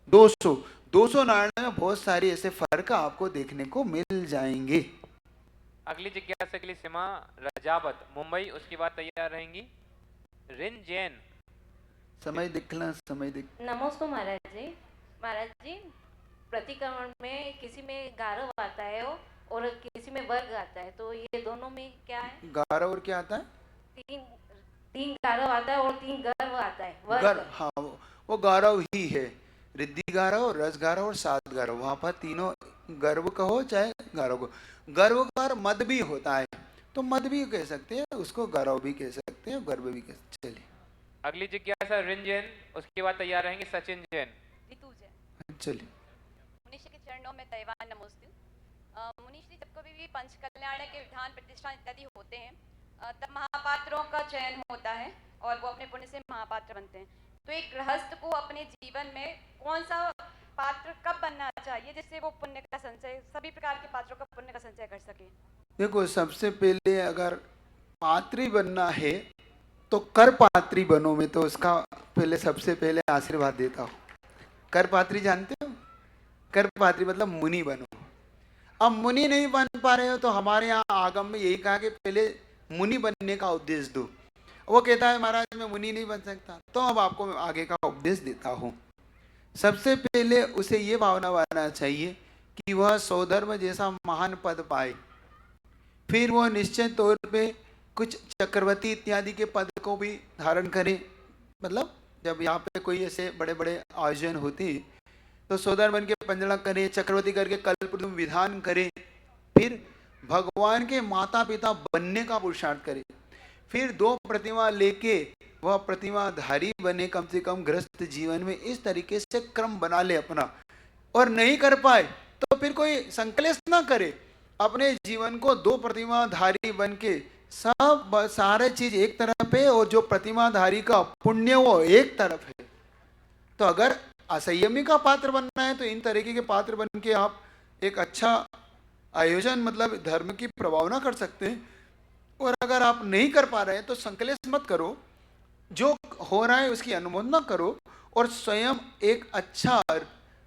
200 नारायण में बहुत सारी ऐसे फर्क आपको देखने को मिल जाएंगे। अगली जिज्ञासा के लिए सीमा रजावत मुंबई, उसकी बात तैयार रहेंगी। रिन जैन, समय दिखला, समय दिख। नमस्ते महाराज जी। महाराज जी, प्रतिक्रमण में किसी में गारव आता है और किसी में वर्ग आता है, तो ये दोनों में क्या है? गारव और क्या आता है? तीन गारव आता है और 3 गर्व आता है, वर्ग। हाँ, वो गारव ही है, रिद्धि गारव, रस गारव और सात गारव। वहां पर तीनों गर्व कहो चाहे गारव को। गर्व का मद भी होता है, तो मद भी कह सकते हैं उसको, गर्व भी कह सकते हैं, गर्व भी कह सकते हैं। चलिए अगली जिज्ञासा रिन जैन, उसके बाद तैयार रहेंगे सचिन जैन। ऋतु जैन, चलिए। मुनीष के चरणों में दैवान नमोस्तु। मुनीष जी, जब कभी भी पंच कल्याण के विधान प्रतिष्ठान इत्यादि होते हैं तब महापात्रों का चयन होता है और वो अपने पुण्य से महापात्र बनते हैं। तो एक गृहस्थ को अपने जीवन में कौन सा पात्र कब बनना चाहिए जिससे वो पुण्य का संचय, सभी प्रकार के पात्रों का पुण्य का संचय कर सके? देखो, सबसे पहले अगर पात्री बनना है तो कर पात्री बनो। मैं तो उसका पहले सबसे पहले आशीर्वाद देता हूँ। कर पात्री जानते हो, कर पात्री मतलब मुनि बनो। अब मुनि नहीं बन पा रहे हो तो हमारे यहाँ आगम में यही कहा कि पहले मुनि बनने का उपदेश दो। वो कहता है महाराज मैं मुनि नहीं बन सकता, तो अब आपको मैं आगे का उपदेश देता हूँ। सबसे पहले उसे ये भावना बनाना चाहिए कि वह सौधर्म जैसा महान पद पाए, फिर वह निश्चित तौर पे कुछ चक्रवर्ती इत्यादि के पद को भी धारण करे। मतलब जब यहाँ पे कोई ऐसे बड़े बड़े आयोजन होते तो सौधर्म बन के पंजड़ा करे, चक्रवर्ती करके कल्पद्रुम विधान करे, फिर भगवान के माता पिता बनने का पुरुषार्थ करे, फिर 2 प्रतिमा लेके वह प्रतिमाधारी बने कम से कम गृहस्थ जीवन में। इस तरीके से क्रम बना ले अपना। और नहीं कर पाए तो फिर कोई संकलेश ना करे, अपने जीवन को 2 प्रतिमाधारी बन के सब सारे चीज एक तरफ है और जो प्रतिमाधारी का पुण्य वो एक तरफ है। तो अगर असंयमी का पात्र बनना है तो इन तरीके के पात्र बन के आप एक अच्छा आयोजन मतलब धर्म की प्रभावना कर सकते हैं। और अगर आप नहीं कर पा रहे हैं तो संकलेश मत करो, जो हो रहा है उसकी अनुमोदना करो और स्वयं एक अच्छा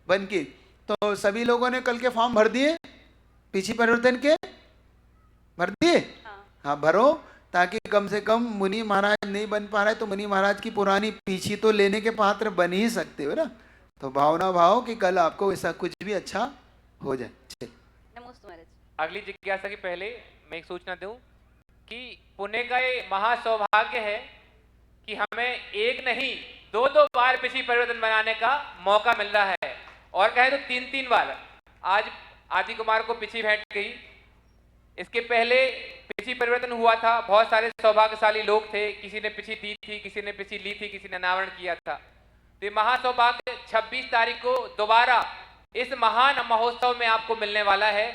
बन के। तो सभी लोगों ने कल के फॉर्म भर दिए, पीछे परिवर्तन के भर दिए? हाँ भरो, ताकि कम से कम मुनि महाराज नहीं बन पा रहे तो मुनि महाराज की पुरानी पीछी तो लेने के पात्र बन ही सकते हो ना। तो भावना भाव कि कल आपको ऐसा कुछ भी अच्छा हो जाए। नमस्ते महाराज। अगली जिज्ञासा के पहले मैं एक सूचना दूं कि पुण्य का ये महासौभाग्य है कि हमें एक नहीं 2-2 बार पिछी परिवर्तन बनाने का मौका मिल रहा है, और कहे तो 3-3 बार। आज आदि कुमार को पिछी भेंट गई, इसके पहले पिछी परिवर्तन हुआ था। बहुत सारे सौभाग्यशाली लोग थे, किसी ने पिछी दी थी, किसी ने पिछी ली थी, किसी ने अनावरण किया था। तो महासौभाग्य 26 तारीख को दोबारा इस महान महोत्सव में आपको मिलने वाला है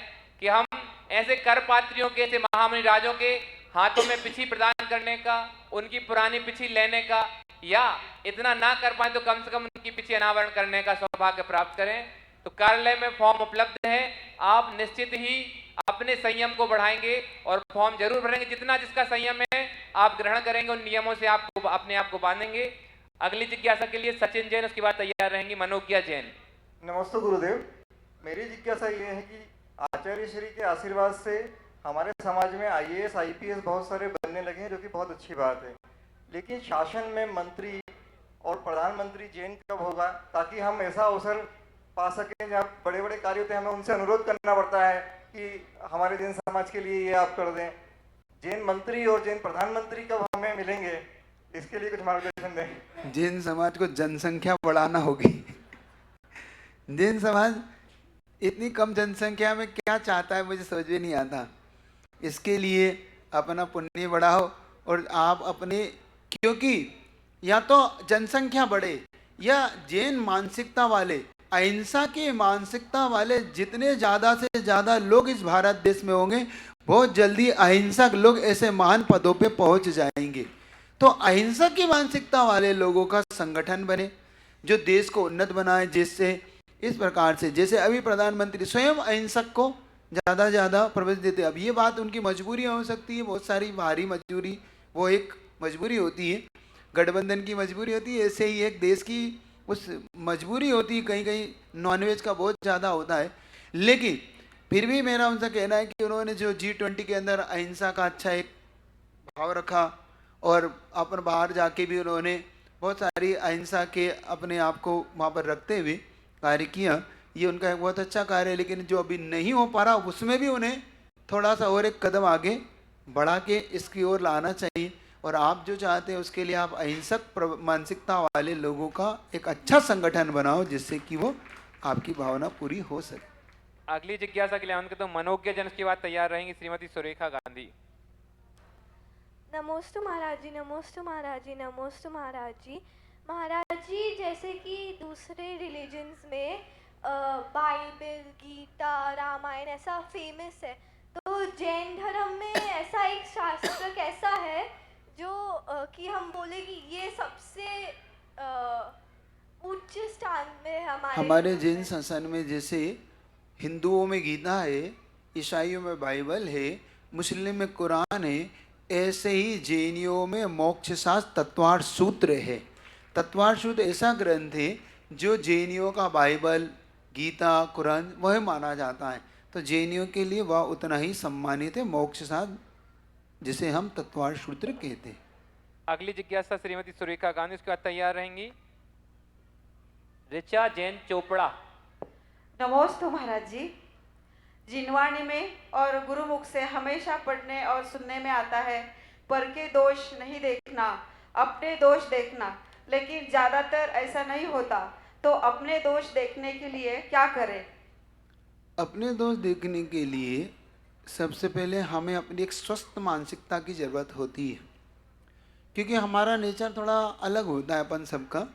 कि हम ऐसे कर पात्रियों के, ऐसे महामुनि राजों के हाथों में पिछी प्रदान करने का, उनकी पुरानी पिछी लेने का, या इतना ना कर पाए तो कम से कम उनकी पिछी अनावरण करने का सौभाग्य प्राप्त करें। तो कार्यालय में फॉर्म उपलब्ध है, आप निश्चित ही अपने संयम को बढ़ाएंगे और फॉर्म जरूर भरेंगे। जितना जिसका संयम है आप ग्रहण करेंगे, उन नियमों से आपको अपने आप को बांधेंगे। अगली जिज्ञासा के लिए सचिन जैन, उसके बाद तैयार रहेंगी मनोज्ञा जैन। नमस्ते गुरुदेव, मेरी जिज्ञासा ये है कि आचार्य श्री के आशीर्वाद से हमारे समाज में IAS IPS बहुत सारे बनने लगे हैं, जो कि बहुत अच्छी बात है, लेकिन शासन में मंत्री और प्रधानमंत्री जैन कब होगा, ताकि हम ऐसा अवसर पा सकें जहाँ बड़े बड़े कार्य होते हैं हमें उनसे अनुरोध करना पड़ता है कि हमारे जैन समाज के लिए ये आप कर दें। जैन मंत्री और जैन प्रधानमंत्री कब हमें मिलेंगे, इसके लिए कुछ मार्गदर्शन दें। जैन समाज को जनसंख्या बढ़ाना होगी। जैन समाज इतनी कम जनसंख्या में क्या चाहता है मुझे समझ में नहीं आता। इसके लिए अपना पुण्य बढ़ाओ और आप अपने, क्योंकि या तो जनसंख्या बढ़े या जैन मानसिकता वाले, अहिंसा की मानसिकता वाले जितने ज़्यादा से ज़्यादा लोग इस भारत देश में होंगे, बहुत जल्दी अहिंसक लोग ऐसे महान पदों पे पहुंच जाएंगे। तो अहिंसा की मानसिकता वाले लोगों का संगठन बने जो देश को उन्नत बनाए, जिससे इस प्रकार से जैसे अभी प्रधानमंत्री स्वयं अहिंसक को ज़्यादा से ज़्यादा प्रवेश देते। अब ये बात उनकी मजबूरी हो सकती है, बहुत सारी भारी मजबूरी, वो एक मजबूरी होती है, गठबंधन की मजबूरी होती है, ऐसे ही एक देश की उस मजबूरी होती है। कहीं कहीं नॉनवेज का बहुत ज़्यादा होता है, लेकिन फिर भी मेरा उनसे कहना है कि उन्होंने जो G20 के अंदर अहिंसा का अच्छा एक भाव रखा और अपन बाहर जाके भी उन्होंने बहुत सारी अहिंसा के अपने आप को वहाँ पर रखते हुए कार्य किया, ये उनका एक बहुत अच्छा कार्य है। लेकिन जो अभी नहीं हो पा रहा उसमें भी उन्हें थोड़ा सा और एक कदम आगे बढ़ा के इसकी ओर लाना चाहिए। और आप जो चाहते हैं उसके लिए आप अहिंसक मानसिकता वाले लोगों का एक अच्छा संगठन बनाओ, जिससे कि वो आपकी भावना पूरी हो सके। अगली जिज्ञासा के लिए उनके तो मनोज्ञा जन, उसके बाद तैयार रहेंगी श्रीमती सुरेखा गांधी। नमोस्तु महाराज जी, नमोस्तु महाराज जी, नमोस्तु महाराज जी। महाराज जी, जैसे कि दूसरे रिलीजन्स में बाइबल, गीता, रामायण ऐसा फेमस है, तो जैन धर्म में ऐसा एक शास्त्र कैसा है जो कि हम बोले कि ये सबसे उच्च स्थान में हमारे जैन संस्थान में? जैसे हिंदुओं में गीता है, ईसाइयों में बाइबल है, मुस्लिम में कुरान है, ऐसे ही जैनियों में मोक्ष शास्त्र तत्वार्थ सूत्र है। तत्वार्थ सूत्र ऐसा ग्रंथ है जो जैनियों का बाइबल, गीता, कुरान वह माना जाता है। तो जैनियों के लिए वह उतना ही सम्मानित है, मोक्ष शास्त्र जिसे हम तत्वार्थ सूत्र कहते हैं। अगली जिज्ञासा श्रीमती सुरेखा गांधी, उसके बाद तैयार रहेंगी ऋचा जैन चोपड़ा। नमोस्तु महाराज जी। जिनवाणी में और गुरुमुख से हमेशा पढ़ने और सुनने में आता है, पर के दोष नहीं देखना, अपने दोष देखना, लेकिन ज़्यादातर ऐसा नहीं होता। तो अपने दोष देखने के लिए क्या करें? अपने दोष देखने के लिए सबसे पहले हमें अपनी एक स्वस्थ मानसिकता की ज़रूरत होती है, क्योंकि हमारा नेचर थोड़ा अलग होता है अपन सबका।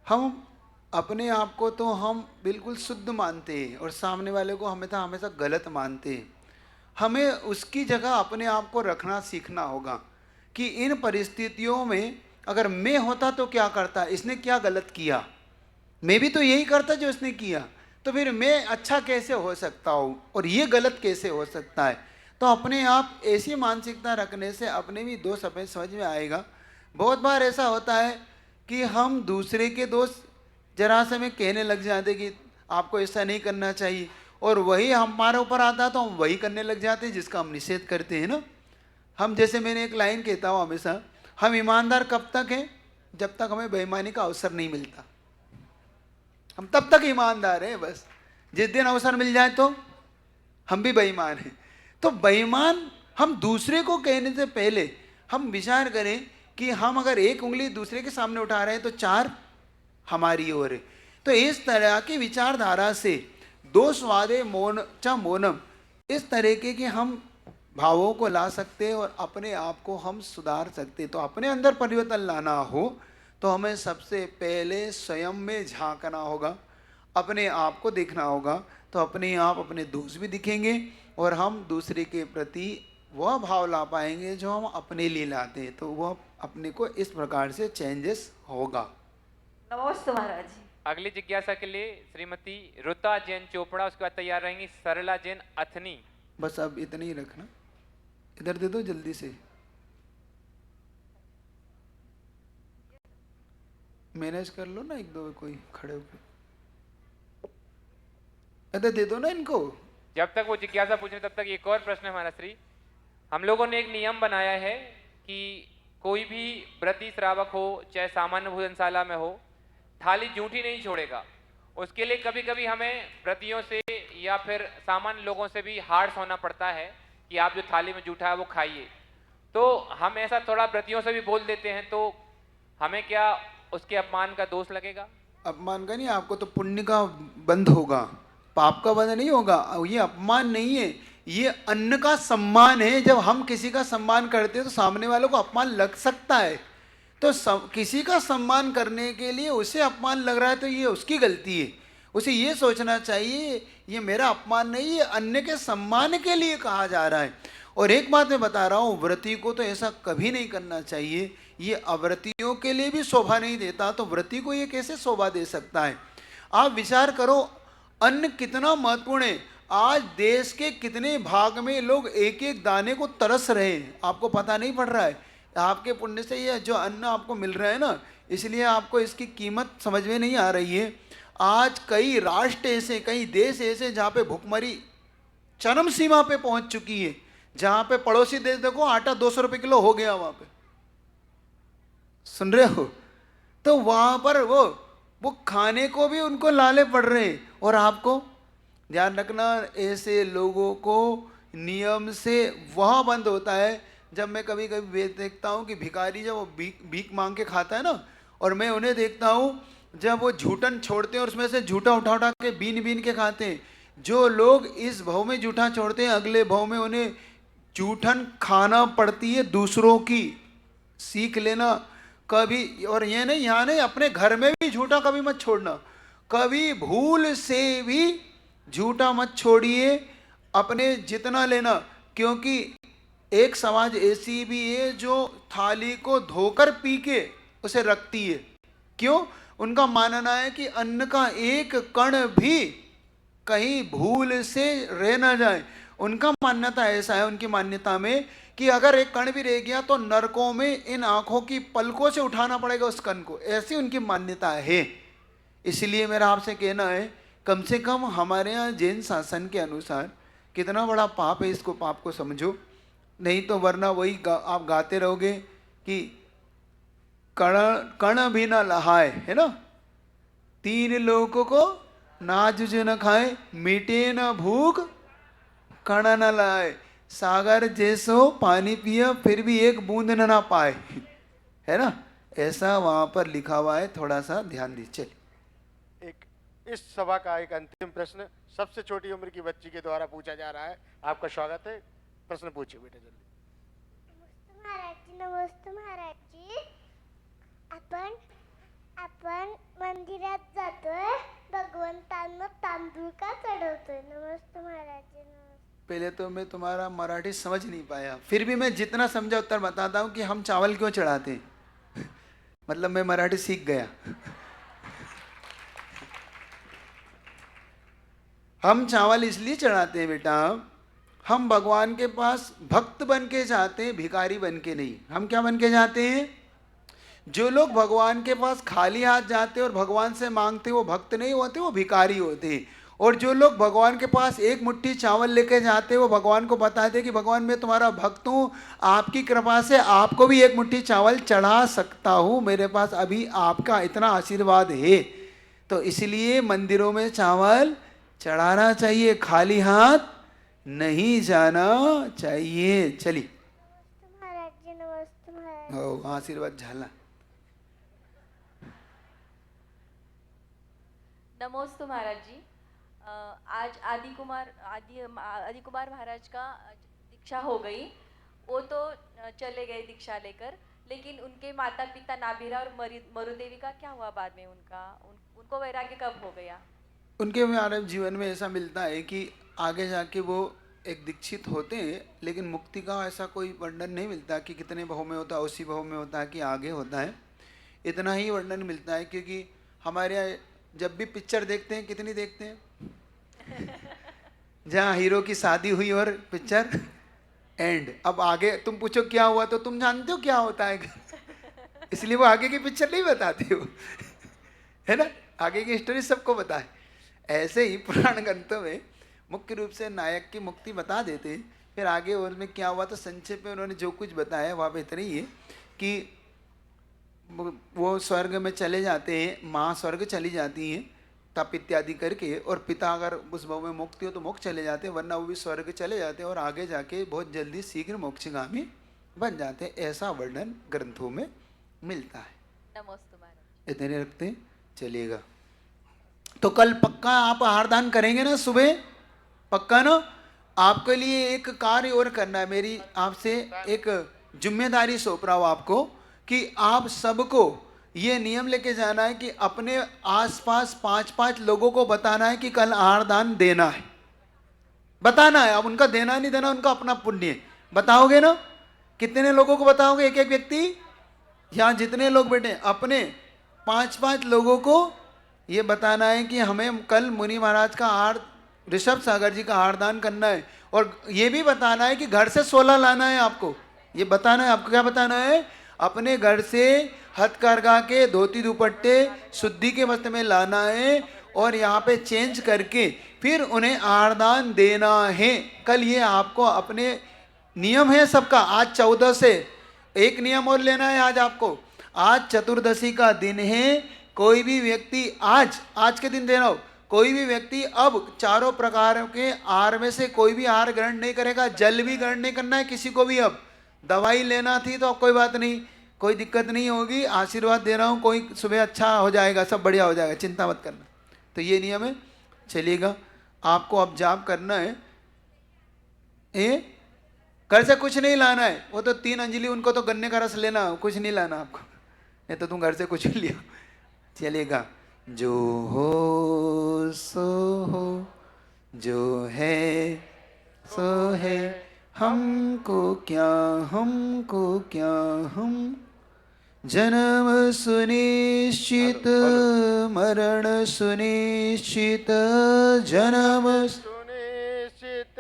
हम अपने आप को तो हम बिल्कुल शुद्ध मानते हैं और सामने वाले को हमेशा गलत मानते हैं। हमें उसकी जगह अपने आप को रखना सीखना होगा कि इन परिस्थितियों में अगर मैं होता तो क्या करता, इसने क्या गलत किया, मैं भी तो यही करता जो इसने किया, तो फिर मैं अच्छा कैसे हो सकता हूँ और ये गलत कैसे हो सकता है। तो अपने आप ऐसी मानसिकता रखने से अपने भी दोष हमें समझ में आएगा। बहुत बार ऐसा होता है कि हम दूसरे के दोष जरा से में कहने लग जाते कि आपको ऐसा नहीं करना चाहिए, और वही हमारे ऊपर आता तो हम वही करने लग जाते हैं जिसका हम निषेध करते हैं ना। हम जैसे मैंने एक लाइन कहता हूँ हमेशा, हम ईमानदार कब तक हैं? जब तक हमें बेईमानी का अवसर नहीं मिलता, हम तब तक ईमानदार हैं। बस जिस दिन अवसर मिल जाए तो हम भी बेईमान हैं। तो बेईमान हम दूसरे को कहने से पहले हम विचार करें कि हम अगर एक उंगली दूसरे के सामने उठा रहे हैं तो चार हमारी ओर है। तो इस तरह की विचारधारा से दोषवादे मौन च मौनम, इस तरीके के हम भावों को ला सकते हैं और अपने आप को हम सुधार सकते। तो अपने अंदर परिवर्तन लाना हो तो हमें सबसे पहले स्वयं में झांकना होगा, अपने आप को देखना होगा। तो अपने आप अपने दोष भी दिखेंगे और हम दूसरे के प्रति वह भाव ला पाएंगे जो हम अपने लिए लाते हैं, तो वह अपने को इस प्रकार से चेंजेस होगा। नमस्ते महाराज जी। अगली जिज्ञासा के लिए श्रीमती रुता जैन चोपड़ा, उसके बाद तैयार रहेंगी सरला जैन अथनी। बस अब इतना ही रखना, इधर दे दो जल्दी से, मैनेज कर लो ना, एक दो कोई खड़े होकर इधर दे दो ना इनको। जब तक वो जिज्ञासा पूछ रहे तब तक एक और प्रश्न है हमारा श्री। हम लोगों ने एक नियम बनाया है कि कोई भी व्रती श्रावक हो, चाहे सामान्य भोजनशाला में हो, थाली जूठी नहीं छोड़ेगा। उसके लिए कभी कभी हमें व्रतियों से या फिर सामान्य लोगों से भी हार्श होना पड़ता है कि आप जो थाली में जूठा है वो खाइए। तो हम ऐसा थोड़ा व्रतियों से भी बोल देते हैं, तो हमें क्या उसके अपमान का दोष लगेगा? अपमान का नहीं, आपको तो पुण्य का बंध होगा, पाप का बंध नहीं होगा। ये अपमान नहीं है, ये अन्न का सम्मान है। जब हम किसी का सम्मान करते हैं तो सामने वालों को अपमान लग सकता है, तो किसी का सम्मान करने के लिए उसे अपमान लग रहा है तो ये उसकी गलती है। उसे ये सोचना चाहिए ये मेरा अपमान नहीं, ये अन्य के सम्मान के लिए कहा जा रहा है। और एक बात मैं बता रहा हूँ, व्रती को तो ऐसा कभी नहीं करना चाहिए। ये अव्रतियों के लिए भी शोभा नहीं देता, तो व्रती को ये कैसे शोभा दे सकता है? आप विचार करो, अन्न कितना महत्वपूर्ण है। आज देश के कितने भाग में लोग एक एक दाने को तरस रहे हैं, आपको पता नहीं पड़ रहा है। आपके पुण्य से ये जो अन्न आपको मिल रहा है ना, इसलिए आपको इसकी कीमत समझ में नहीं आ रही है। आज कई राष्ट्र ऐसे, कई देश ऐसे जहाँ पे भुखमरी चरम सीमा पे पहुंच चुकी है, जहाँ पे पड़ोसी देश देखो आटा 200 रुपये किलो हो गया वहाँ पे, सुन रहे हो? तो वहाँ पर वो खाने को भी उनको लाले पड़ रहे हैं। और आपको ध्यान रखना, ऐसे लोगों को नियम से वह बंद होता है। जब मैं कभी कभी देखता हूँ कि भिखारी जब वो भीख मांग के खाता है ना, और मैं उन्हें देखता हूँ जब वो झूठन छोड़ते हैं और उसमें से झूठा उठा उठा के बीन बीन के खाते हैं। जो लोग इस भाव में झूठा छोड़ते हैं, अगले भाव में उन्हें झूठन खाना पड़ती है दूसरों की। सीख लेना कभी, और ये नहीं यहाँ नहीं, अपने घर में भी झूठा कभी मत छोड़ना, कभी भूल से भी झूठा मत छोड़िए, अपने जितना लेना। क्योंकि एक समाज ऐसी भी है जो थाली को धोकर पी के उसे रखती है। क्यों? उनका मानना है कि अन्न का एक कण भी कहीं भूल से रह ना जाए। उनका मान्यता ऐसा है, उनकी मान्यता में, कि अगर एक कण भी रह गया तो नरकों में इन आंखों की पलकों से उठाना पड़ेगा उस कण को। ऐसी उनकी मान्यता है। इसलिए मेरा आपसे कहना है, कम से कम हमारे यहाँ जैन शासन के अनुसार कितना बड़ा पाप है, इसको पाप को समझो। नहीं तो वरना वही आप गाते रहोगे कि कण भी ना लहाए, है ना, 3 लोगों को नाज जो न खाए, मिटे न भूख कण न लाए, सागर जैसो पानी पिया फिर भी एक बूंद न पाए, है ना, ऐसा वहां पर लिखा हुआ है। थोड़ा सा ध्यान दीजिए। इस सभा का एक अंतिम प्रश्न सबसे छोटी उम्र की बच्ची के द्वारा पूछा जा रहा है। आपका स्वागत है, प्रश्न पूछिए बेटा जल्दी। नमस्ते महाराज जी, आपण मंदिरात जातोय, भगवंतांना तांदूळ का चढवतोय? नमस्ते महाराज जी। पहले तो मैं तुम्हारा मराठी समझ नहीं पाया, फिर भी मैं जितना समझा उत्तर बताता हूँ कि हम चावल क्यों चढ़ाते हैं। मतलब मैं मराठी सीख गया। हम चावल इसलिए चढ़ाते हैं बेटा, हम भगवान के पास भक्त बन के जाते हैं, भिखारी बन के नहीं। हम क्या बन के जाते हैं? जो लोग भगवान के पास खाली हाथ जाते हैं और भगवान से मांगते, वो भक्त नहीं होते, वो भिखारी होते हैं। और जो लोग भगवान के पास एक मुट्ठी चावल लेके जाते हैं, वो भगवान को बताते हैं कि भगवान मैं तुम्हारा भक्त हूँ, आपकी कृपा से आपको भी एक मुट्ठी चावल चढ़ा सकता हूँ, मेरे पास अभी आपका इतना आशीर्वाद है। तो इसलिए मंदिरों में चावल चढ़ाना चाहिए, खाली हाथ नहीं जाना चाहिए। चलिए, महाराज जी नमस्ते महाराज। आशीर्वाद झाला। नमोस्तु महाराज जी। आज आदि कुमार महाराज का दीक्षा हो गई। वो तो चले गए दीक्षा लेकर, लेकिन उनके माता पिता नाबिरा और मरुदेवी का क्या हुआ बाद में? उनको वैराग्य कब हो गया? उनके मानव जीवन में ऐसा मिलता है कि आगे जाके वो एक दीक्षित होते हैं, लेकिन मुक्ति का ऐसा कोई वर्णन नहीं मिलता कि कितने भाव में होता है, उसी भाव में होता है कि आगे होता है। इतना ही वर्णन मिलता है, क्योंकि हमारे यहाँ जब भी पिक्चर देखते हैं, कितनी देखते हैं, जहाँ हीरो की शादी हुई और पिक्चर एंड। अब आगे तुम पूछो क्या हुआ तो तुम जानते हो क्या होता है, इसलिए वो आगे की पिक्चर नहीं बताते हो, है ना, आगे की स्टोरी सबको पता है। ऐसे ही पुराण ग्रंथों में मुख्य रूप से नायक की मुक्ति बता देते हैं, फिर आगे उसमें क्या हुआ तो संक्षेप में उन्होंने जो कुछ बताया वहाँ पे इतना ही है कि वो स्वर्ग में चले जाते हैं, माँ स्वर्ग चली जाती हैं तप इत्यादि करके, और पिता अगर उस भाव में मुक्ति हो तो मोक्ष चले जाते हैं, वरना वो भी स्वर्ग चले जाते हैं और आगे जाके बहुत जल्दी शीघ्र मोक्षगामी बन जाते हैं। ऐसा वर्णन ग्रंथों में मिलता है। इतने रखते हैं, चलिएगा। तो कल पक्का आप आहार दान करेंगे ना, सुबह पक्का ना। आपके लिए एक कार्य और करना है, मेरी आपसे एक जिम्मेदारी सौंप रहा हूँ आपको, कि आप सबको ये नियम लेके जाना है कि अपने आसपास 5-5 लोगों को बताना है कि कल आहार दान देना है, बताना है। अब उनका देना नहीं देना उनका अपना पुण्य है। बताओगे ना, कितने लोगों को बताओगे? एक एक व्यक्ति, यहाँ जितने लोग बैठे अपने 5-5 लोगों को ये बताना है कि हमें कल मुनि महाराज का आहार, ऋषभ सागर जी का आहार दान करना है। और ये भी बताना है कि घर से 16 लाना है आपको, ये बताना है आपको। क्या बताना है? अपने घर से हथकरघा के धोती दुपट्टे शुद्धि के वस्त्र में लाना है और यहाँ पे चेंज करके फिर उन्हें आहार दान देना है कल। ये आपको अपने नियम है सबका। आज 14 से एक नियम और लेना है आज आपको। आज चतुर्दशी का दिन है। कोई भी व्यक्ति आज के दिन देना हो, कोई भी व्यक्ति अब चारों प्रकार के आहार में से कोई भी आहार ग्रहण नहीं करेगा। जल भी ग्रहण नहीं करना है किसी को भी। अब दवाई लेना थी तो कोई बात नहीं, कोई दिक्कत नहीं होगी। आशीर्वाद दे रहा हूँ, कोई सुबह अच्छा हो जाएगा, सब बढ़िया हो जाएगा, चिंता मत करना। तो ये नियम है, चलिएगा। आपको अब जाप करना है, घर से कुछ नहीं लाना है। वो तो 3 अंजलि, उनको तो गन्ने का रस लेना, कुछ नहीं लाना आपको, नहीं तो तुम घर से कुछ लिया। चलेगा। जो हो सो हो, जो है सो है, हमको क्या हम। जन्म सुनिश्चित मरण सुनिश्चित, जन्म सुनिश्चित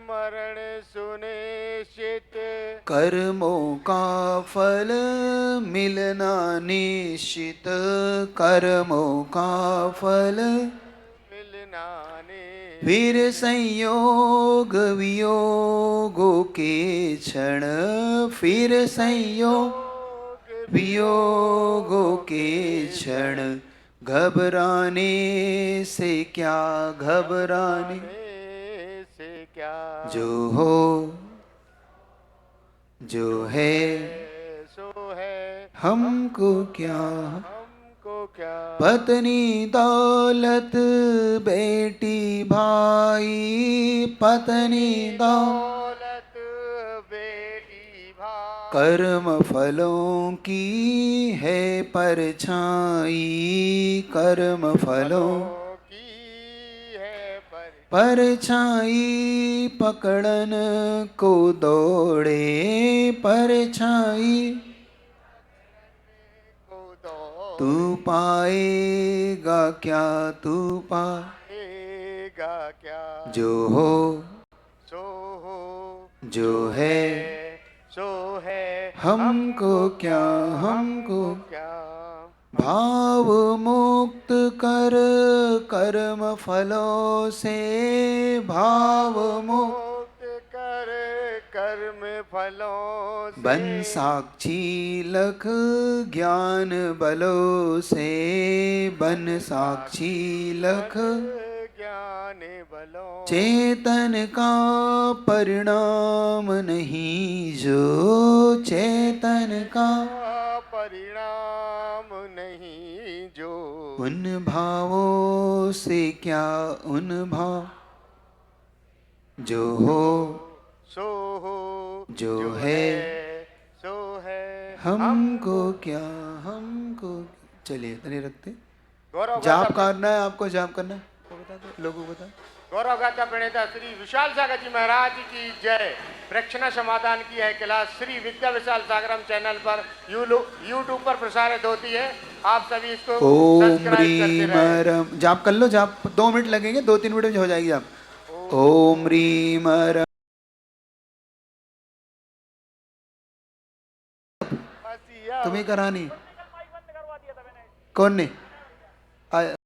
मरण सुनिश्चित, कर्मों का फल मिलना निश्चित, कर्मों का फल मिलना निश्चित। फिर संयोग वियोगों के क्षण, फिर संयोग वियोगों के क्षण, घबराने से क्या, घबराने से क्या। जो हो जो है सो है, हमको क्या, क्या। पत्नी दौलत बेटी भाई, पत्नी दौलत बेटी भाई, कर्म फलों की है परछाई, कर्म फलों परछाई पकड़न को दौड़े, परछाई तू पाएगा क्या, तू पाएगा क्या। जो हो सो हो, जो है सो है, हमको क्या, हमको क्या। भाव मुक्त कर कर्म फलों से, भाव मुक्त कर कर्म फलों से, बन साक्षी लख ज्ञान बलों से, बन साक्षी लख ज्ञान बलों। चेतन का परिणाम नहीं जो, चेतन का परिणाम नहीं जो। उन भावों से क्या, उन भाव जो हो सो हो, जो है सो है, हमको क्या, हमको। चलिए इतने रखते। गौरव जाप करना है आपको, जाप करना है, बता दो लोगों को, बता। गौरव गाथा प्रणेता श्री विशाल सागर जी महाराज की जय। प्रक्षणा समाधान की है क्लास श्री विद्या विशाल सागरम चैनल पर यूट्यूब पर प्रसारित होती है। आप सभी इसको ओम सब्सक्राइब करते रीम रहें। रम जाप कर लो, जाप 2 मिनट लगेंगे, 2-3 मिनट में हो जाएगी जाप। ओम रीम रम। तुम्हें करानी कौन ने?